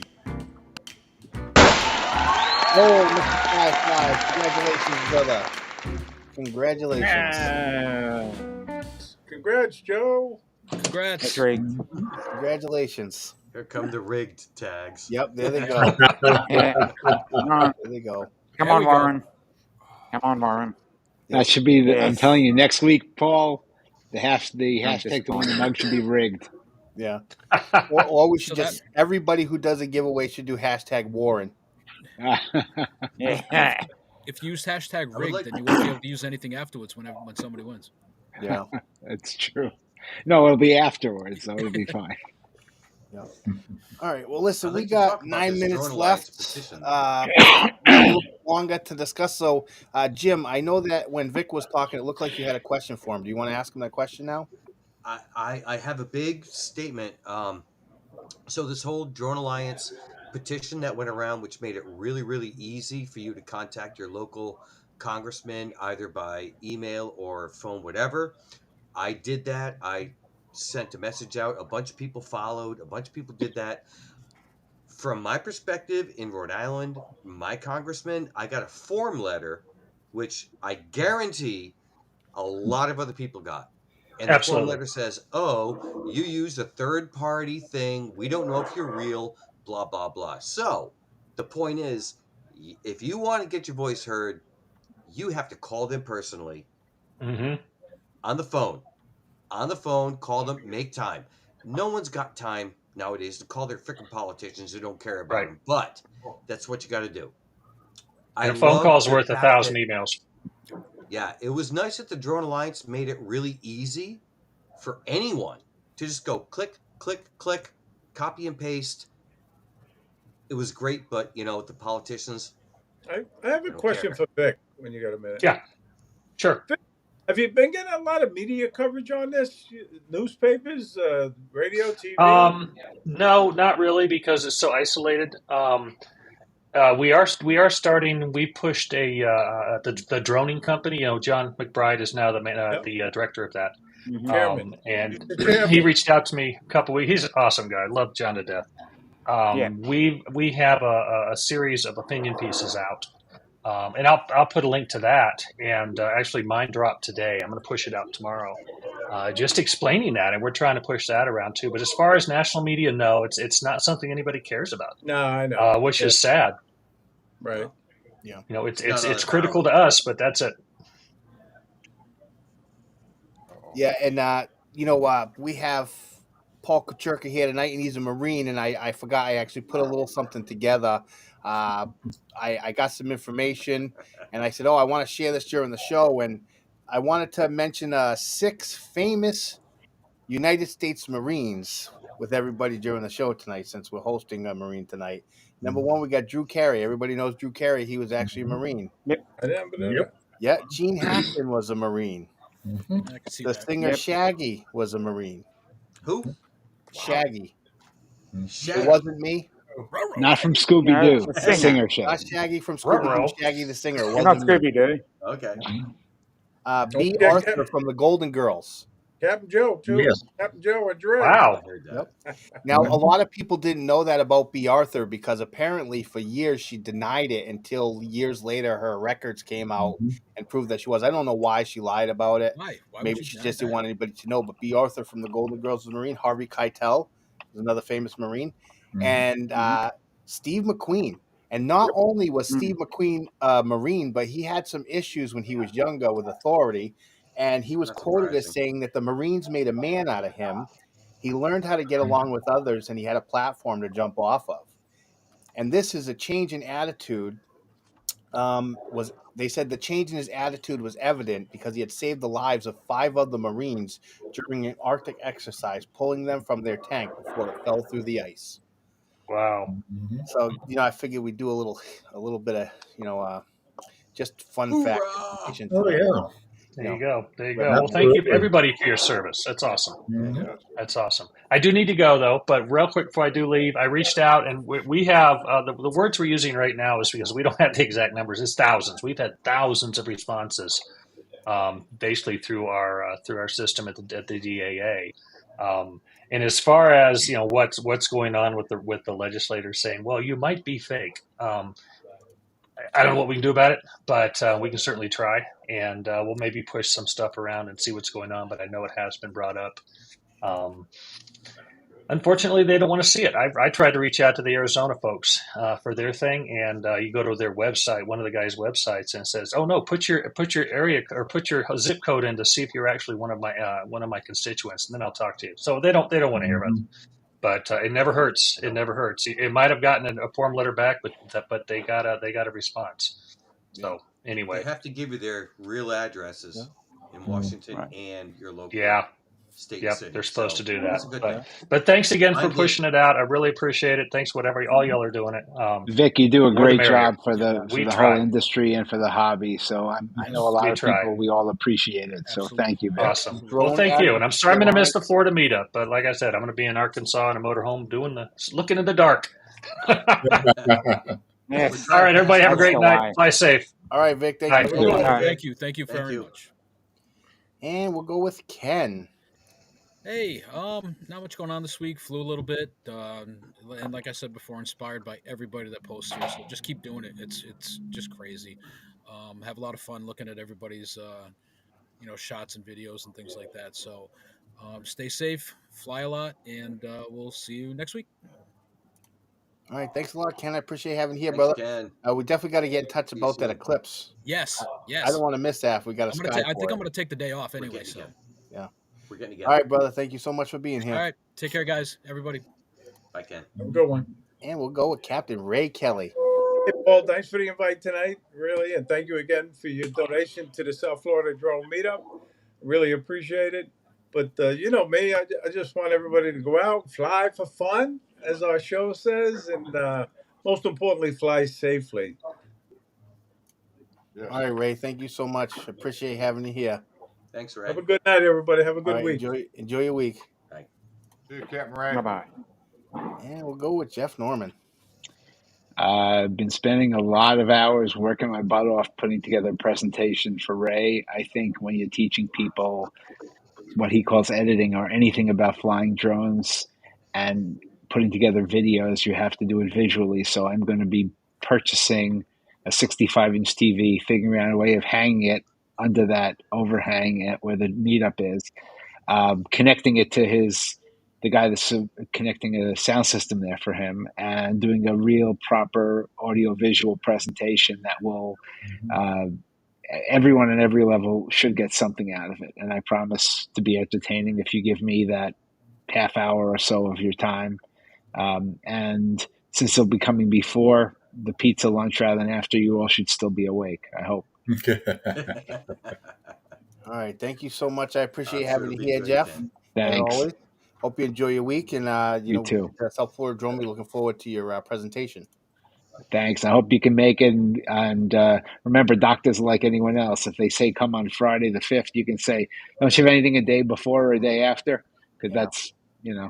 S1: Oh, Mr. 55. Congratulations, brother. Congratulations.
S7: Congrats, Joe.
S6: Congrats.
S2: That's right.
S1: Congratulations.
S8: Here come the rigged tags.
S1: Yep, there they go.
S2: Yeah. Come on,
S1: There they go.
S6: There we go.
S2: Warren. Come on, Warren.
S5: That should be. I'm
S2: Yes.
S5: telling you, next week, Paul, the
S2: I'm
S5: hashtag to win the
S2: just
S5: mug should be rigged.
S1: Yeah. Or we should
S6: So
S1: just, everybody who does a giveaway should do hashtag Warren.
S2: Yeah.
S6: If you use hashtag
S8: I would
S6: rigged,
S8: like-
S6: then you won't be able to use anything afterwards when somebody wins.
S1: Yeah.
S5: That's true. No, it'll be afterwards, so it'll be fine.
S1: Yeah. All right. Well, listen,
S8: I'd
S1: we
S8: like to talk
S1: got
S8: about
S1: 9
S8: this
S1: minutes
S8: Drone Alliance
S1: left.
S8: petition.
S1: A little longer to discuss. So, Jim, I know that when Vic was talking, it looked like you had a question for him. Do you want to ask him that question now?
S8: I have a big statement. So this whole Drone Alliance petition that went around, which made it really, really easy for you to contact your local congressman either by email or phone, whatever. I did that. I sent a message out. A bunch of people followed. A bunch of people did that. From my perspective in Rhode Island, my congressman, I got a form letter, which I guarantee a lot of other people got. And the form
S9: Absolutely.
S8: letter says, "Oh, you used a third-party thing. We don't know if you're real, blah, blah, blah." So the point is, if you want to get your voice heard, you have to call them personally
S9: Hmm.
S8: on the phone. On the phone, call them, make time. No one's got time nowadays to call their freaking politicians who don't care about
S9: Right.
S8: them, but that's what you got to do.
S9: And a phone
S8: love
S9: call's
S8: the
S9: worth
S8: fact
S9: 1,000
S8: that-
S9: emails.
S8: Yeah, it was nice that the Drone Alliance made it really easy for anyone to just go click, click, click, copy and paste. It was great, but the politicians.
S7: I have a
S8: don't
S7: question
S8: care.
S7: for Vic when you got a minute.
S9: Yeah. Sure.
S7: Have you been getting a lot of media coverage on this? Newspapers, radio, TV?
S9: No, not really, because it's so isolated. We are starting. We pushed the droning company. John McBride is now the director of that.
S7: Chairman.
S9: And
S7: The chairman.
S9: he reached out to me a couple weeks. He's an awesome guy. I love John to death.
S2: Yeah.
S9: We have a series of opinion pieces out, and I'll put a link to that. And actually, mine dropped today. I'm going to push it out tomorrow, just explaining that, and we're trying to push that around too. But as far as national media, no, it's not something anybody cares about.
S7: No, I know.
S9: Which is sad.
S7: Right.
S9: It's critical to us, but that's it.
S1: Yeah, and we have Paul Kucherka here tonight, and he's a Marine, and I forgot I actually put a little something together. I got some information, and I said, I want to share this during the show, and I wanted to mention 6 famous United States Marines with everybody during the show tonight, since we're hosting a Marine tonight. Number 1, we got Drew Carey. Everybody knows Drew Carey. He was actually a Marine.
S7: I didn't believe it.
S1: Yeah, Gene Hackman was a Marine.
S6: I can see
S1: The
S6: that.
S1: singer Shaggy was a Marine.
S8: Who?
S1: Shaggy.
S8: Shaggy.
S1: It wasn't me.
S5: Not from Scooby Doo,
S2: No,
S5: the singer show.
S1: Not Shaggy from Scooby
S9: Ruh-roh.
S1: Doo. Shaggy the singer. It
S2: Not
S1: wasn't me.
S2: Scooby Doo.
S8: Okay.
S1: B.
S7: get
S1: Arthur from the Golden Girls.
S7: Captain Joe too.
S3: Yes.
S7: Captain Joe and Dre.
S9: Wow.
S8: I heard that.
S1: Yep. Now, a lot of people didn't know that about B. Arthur because apparently for years she denied it until years later her records came out and proved that she was. I don't know why she lied about it.
S6: Why? Why would
S1: Maybe
S6: you
S1: she
S6: deny
S1: just didn't
S6: that?
S1: want anybody to know. But B. Arthur from the Golden Girls of the Marine, Harvey Keitel is another famous Marine, and Steve McQueen. And not only was Steve McQueen a Marine, but he had some issues when he was younger with authority. And he was
S8: Not
S1: quoted as
S8: surprising.
S1: saying that the Marines made a man out of him. He learned how to get along with others, and he had a platform to jump off of. And this is a change in attitude. Was They said the change in his attitude was evident because he had saved the lives of 5 other Marines during an Arctic exercise, pulling them from their tank before it fell through the ice.
S9: Wow.
S1: So I figured we'd do a little bit of just fun fact
S8: Hoorah!
S1: information
S3: Oh,
S1: tonight.
S3: yeah.
S9: There you go. There you
S1: Right.
S9: go. Well, thank you
S3: Absolutely.
S9: everybody for your service. That's awesome.
S3: Mhm.
S4: Yes.
S9: That's awesome. I do need to go though, but real quick before I do leave, I reached out and we have the words we're using right now is because we don't have the exact numbers. It's thousands. We've had thousands of responses, basically through our system at the DAA. And as far as what's going on with the legislators saying, well, you might be fake. I don't know what we can do about it, but we can certainly try, and we'll maybe push some stuff around and see what's going on. But I know it has been brought up. Um, Unfortunately, they don't want to see it. I tried to reach out to the Arizona folks for their thing, and you go to their website, one of the guys' websites, and it says, "Oh no, put your area or put your zip code in to see if you're actually one of my constituents, and then I'll talk to you." So they don't want to hear about it. But it never hurts. It never hurts. It might have gotten a form letter back, but they got a response. So
S8: They
S9: anyway,
S8: have to give you their real addresses in Washington and your local
S9: yeah,
S8: state and
S9: yep,
S8: city.
S9: they're supposed to do
S8: That's
S9: that.
S8: a good thing.
S9: But thanks again for
S8: I'm game.
S9: pushing it out. I really appreciate it. Thanks, whatever all y'all are doing it.
S5: Vic, you do a
S9: More the
S5: great
S9: merrier.
S5: job for
S9: We
S5: the whole
S9: try.
S5: industry and for the hobby. So I know a
S6: Yes.
S5: lot
S9: We
S5: of
S9: try.
S5: people. We all appreciate it. So
S6: Absolutely.
S5: thank you, Vic.
S9: Awesome. Well,
S1: Drone
S9: thank you. And I'm sorry I'm going to miss
S1: advocacy
S9: the Florida meetup, but like I said, I'm going to be in Arkansas in a motorhome looking in the dark. All
S2: Yes.
S9: right, everybody, have a
S2: That's
S9: great
S2: the
S9: night.
S2: way.
S9: Fly safe.
S1: All right, Vic, thank
S9: Bye.
S1: you
S7: Have a
S1: so
S7: good
S1: much.
S7: one,
S2: All right.
S7: Vic.
S6: Thank you
S8: Thank
S6: very
S8: you.
S6: much.
S1: And we'll go with Ken.
S6: Hey, not much going on this week. Flew a little bit, and like I said before, inspired by everybody that posts here. So just keep doing it. It's just crazy. Have a lot of fun looking at everybody's shots and videos and things like that. So stay safe, fly a lot, and we'll see you next week.
S1: All right, thanks a lot, Ken. I appreciate having you here,
S8: Thanks,
S1: brother.
S8: Ken.
S1: We definitely got to get in touch
S8: See you
S1: about that
S8: soon.
S1: eclipse.
S6: Yes,
S1: I don't want to miss that if we got a
S6: I'm gonna
S1: sky
S6: I think
S1: for
S6: I'm
S1: it.
S6: gonna take the day off
S8: We're
S6: anyway.
S8: getting
S6: So
S8: together.
S1: Yeah.
S8: We're getting
S1: All
S8: together.
S1: right, brother. Thank you so much for being here.
S6: all right, take care, guys. Everybody.
S8: Bye, Ken.
S7: Have a good one.
S1: And we'll go with Captain Ray Kelly.
S7: Hey, Paul, thanks for the invite tonight, really, and thank you again for your donation to the South Florida Drone Meetup. Really appreciate it. But you know me, I just want everybody to go out, fly for fun, as our show says, and most importantly, fly safely.
S4: Yes.
S1: All right, Ray. Thank you so much. Appreciate having you here.
S8: Thanks, Ray.
S7: Have a good night, everybody. Have a
S1: All
S7: good
S1: right,
S7: week.
S1: enjoy your week.
S8: Bye.
S4: See you, Captain Ray.
S2: Bye bye.
S1: And we'll go with Jeff Norman.
S5: I've been spending a lot of hours working my butt off putting together a presentation for Ray. I think when you're teaching people what he calls editing or anything about flying drones and putting together videos, you have to do it visually. So I'm going to be purchasing a 65-inch TV, figuring out a way of hanging it under that overhang at where the meetup is, connecting it to the guy that's connecting a sound system there for him, and doing a real proper audio visual presentation that will everyone at every level should get something out of it. And I promise to be entertaining if you give me that half hour or so of your time. And since they'll be coming before the pizza lunch rather than after, you all should still be awake, I hope.
S1: All right. Thank you so much. I appreciate
S8: I'm sure
S1: having
S8: it'll
S1: you
S8: be
S1: here,
S8: great,
S1: Jeff.
S8: Ken.
S1: As
S5: Thanks.
S1: always. Hope you enjoy your week. And,
S5: You too.
S1: South Florida Drone, we're looking forward to your presentation.
S5: Thanks. I hope you can make it. And remember, doctors are like anyone else. If they say come on Friday the 5th, you can say, don't you have anything a day before or a day after? Because
S1: Yeah.
S5: that's,
S1: Yeah.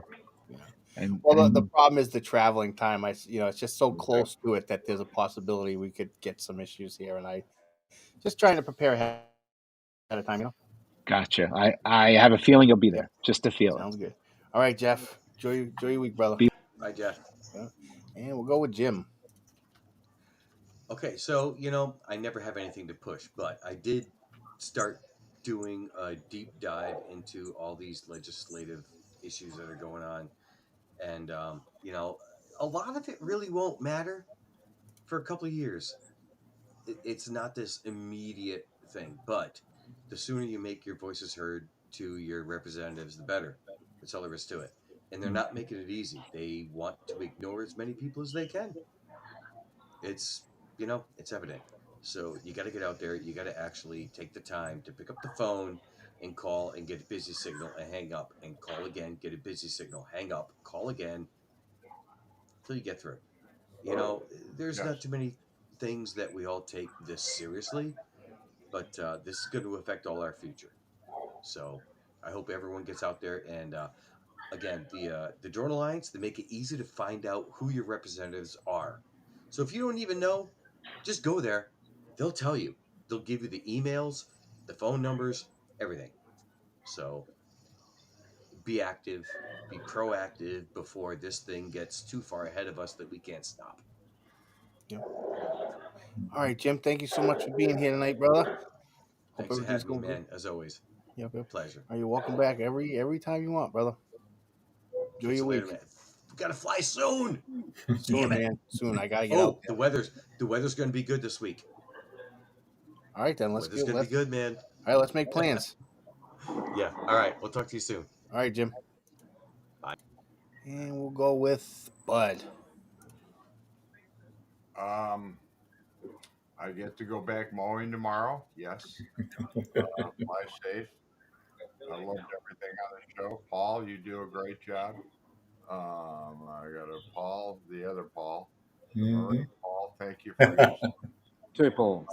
S5: and,
S1: Well, the problem is the traveling time. It's just so close to it that there's a possibility we could get some issues here. And I just trying to prepare ahead of time,
S5: Gotcha. I have a feeling you'll be
S1: Yeah,
S5: there. Just a feeling.
S1: sounds good. All right, Jeff. Enjoy your week, brother.
S5: Be-
S8: Bye, Jeff.
S1: Yeah. And we'll go with Jim.
S8: Okay, so I never have anything to push, but I did start doing a deep dive into all these legislative issues that are going on, and a lot of it really won't matter for a couple of years. It's not this immediate thing, but the sooner you make your voices heard to your representatives, the better. That's all there is to it. And they're not making it easy. They want to ignore as many people as they can. It's it's evident. So you got to get out there. You got to actually take the time to pick up the phone and call and get a busy signal and hang up and call again, get a busy signal, hang up, call again till you get through. There's not
S4: Yes.
S8: too many things that we all take this seriously, but this is going to affect all our future. So I hope everyone gets out there and again, the Drone Alliance, they make it easy to find out who your representatives are. So if you don't even know, just go there. They'll tell you. They'll give you the emails, the phone numbers, everything. So be active, be proactive before this thing gets too far ahead of us that we can't stop.
S1: Yep. All right, Jim. Thank you so much for being here tonight, brother. Hope
S8: Thanks for
S1: everything's
S8: having me,
S1: going good.
S8: man. As always,
S1: Yep.
S8: pleasure.
S1: Are you welcome back every time you want, brother? Enjoy
S8: Catch
S1: your
S8: you later,
S1: week.
S8: man. We gotta fly soon.
S1: Soon,
S8: Damn it.
S1: man. Soon. I gotta get out
S8: Oh,
S1: there.
S8: the weather's gonna be good this week.
S1: All right, then.
S8: Weather's gonna be good, man.
S1: All right, let's make plans.
S8: Yeah. All right. We'll talk to you soon.
S1: All right, Jim.
S8: Bye.
S1: And we'll go with Bud.
S4: I get to go back mowing tomorrow. Yes. Fly safe. I loved everything on the show. Paul, you do a great job. I got a Paul, the other Paul, Marine Paul. Thank you for your.
S2: Two Pauls.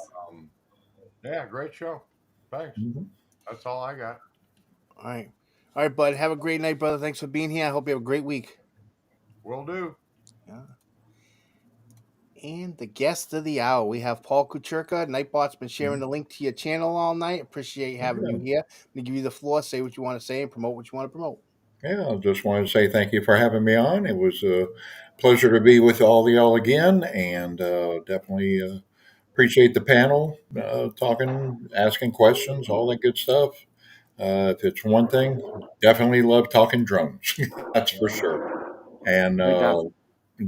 S4: Yeah, great show. Thanks. That's all I got.
S1: All right, Bud. Have a great night, brother. Thanks for being here. I hope you have a great week.
S4: Will do.
S1: Yeah. And the guest of the hour, we have Paul Kucherka. Nightbot's been sharing the link to your channel all night. Appreciate having you here. I'm gonna give you the floor. Say what you want to say and promote what you want to promote.
S3: Yeah, I just wanted to say thank you for having me on. It was a pleasure to be with all of y'all again, and definitely appreciate the panel, talking, asking questions, all that good stuff. If it's one thing, definitely love talking drones. That's for sure. And
S2: Who doesn't?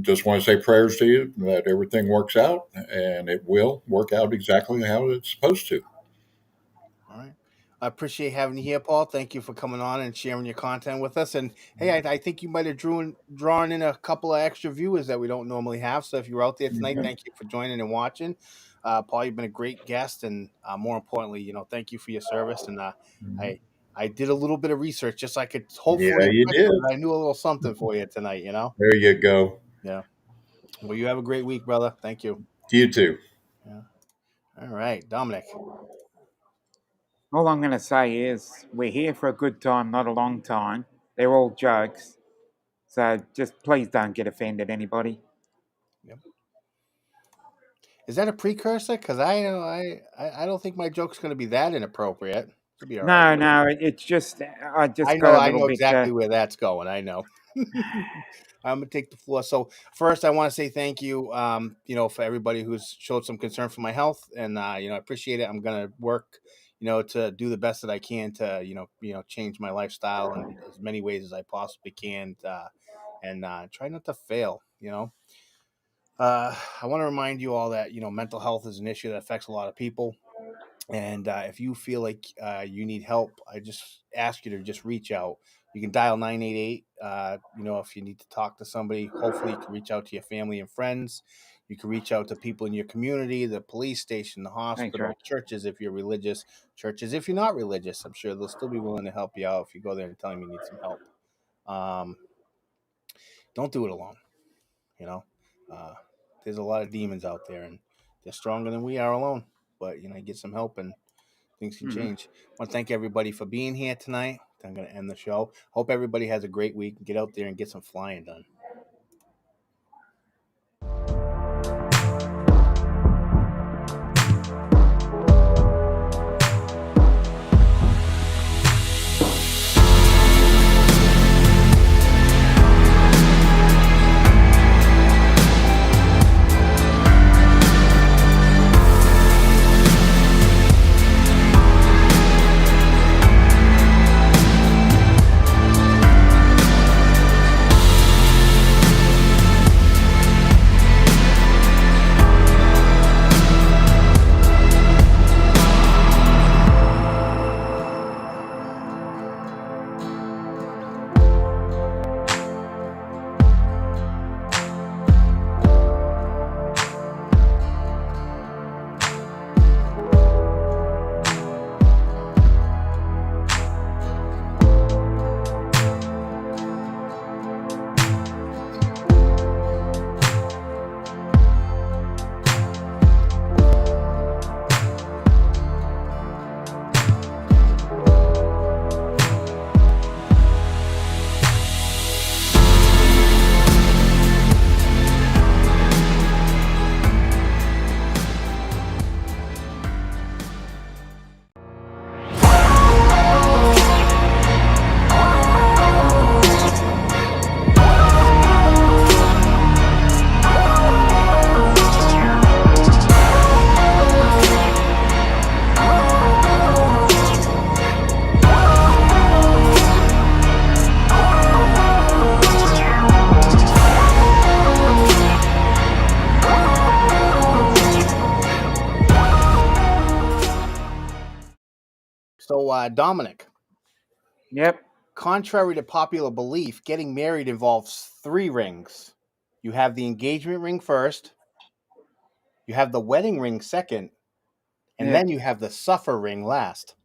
S3: just want to say prayers to you that everything works out, and it will work out exactly how it's supposed to.
S1: All right. I appreciate having you here, Paul. Thank you for coming on and sharing your content with us. And hey, I think you might have drawn in a couple of extra viewers that we don't normally have. So if you're out there tonight,
S3: Yeah.
S1: thank you for joining and watching. Paul, you've been a great guest, and more importantly, thank you for your service. And I did a little bit of research just so I could hopefully
S3: Yeah, you
S1: impress you
S3: did.
S1: that I knew a little something for you tonight.
S3: There you go.
S1: Yeah. Well, you have a great week, brother. Thank you.
S3: You too.
S1: Yeah. All right, Dominic.
S2: All I'm going to say is we're here for a good time, not a long time. They're all jokes. So just please don't get offended, anybody.
S1: Yep. Is that a precursor? Because I don't think my joke's going to be that inappropriate. It'll be all right.
S2: No, it's just I just
S1: I
S2: got a
S1: I
S2: little
S1: know
S2: bit.
S1: exactly where that's going. I know. I'm gonna take the floor. So first, I want to say thank you. For everybody who's showed some concern for my health, and I appreciate it. I'm gonna work, to do the best that I can to, change my lifestyle in as many ways as I possibly can, and try not to fail. I want to remind you all that mental health is an issue that affects a lot of people. And if you feel like you need help, I just ask you to just reach out. You can dial 988. If you need to talk to somebody, hopefully you can reach out to your family and friends. You can reach out to people in your community, the police station, the hospital,
S2: Right.
S1: churches if you're religious, churches if you're not religious. I'm sure they'll still be willing to help you out if you go there and tell them you need some help. Don't do it alone. There's a lot of demons out there, and they're stronger than we are alone. But get some help and things can change. I want to thank everybody for being here tonight. I'm going to end the show. Hope everybody has a great week. Get out there and get some flying done. Dominic,
S2: Yep.
S1: contrary to popular belief, getting married involves 3 rings. You have the engagement ring first, you have the wedding ring second, and
S2: Yeah.
S1: then you have the suffer ring last.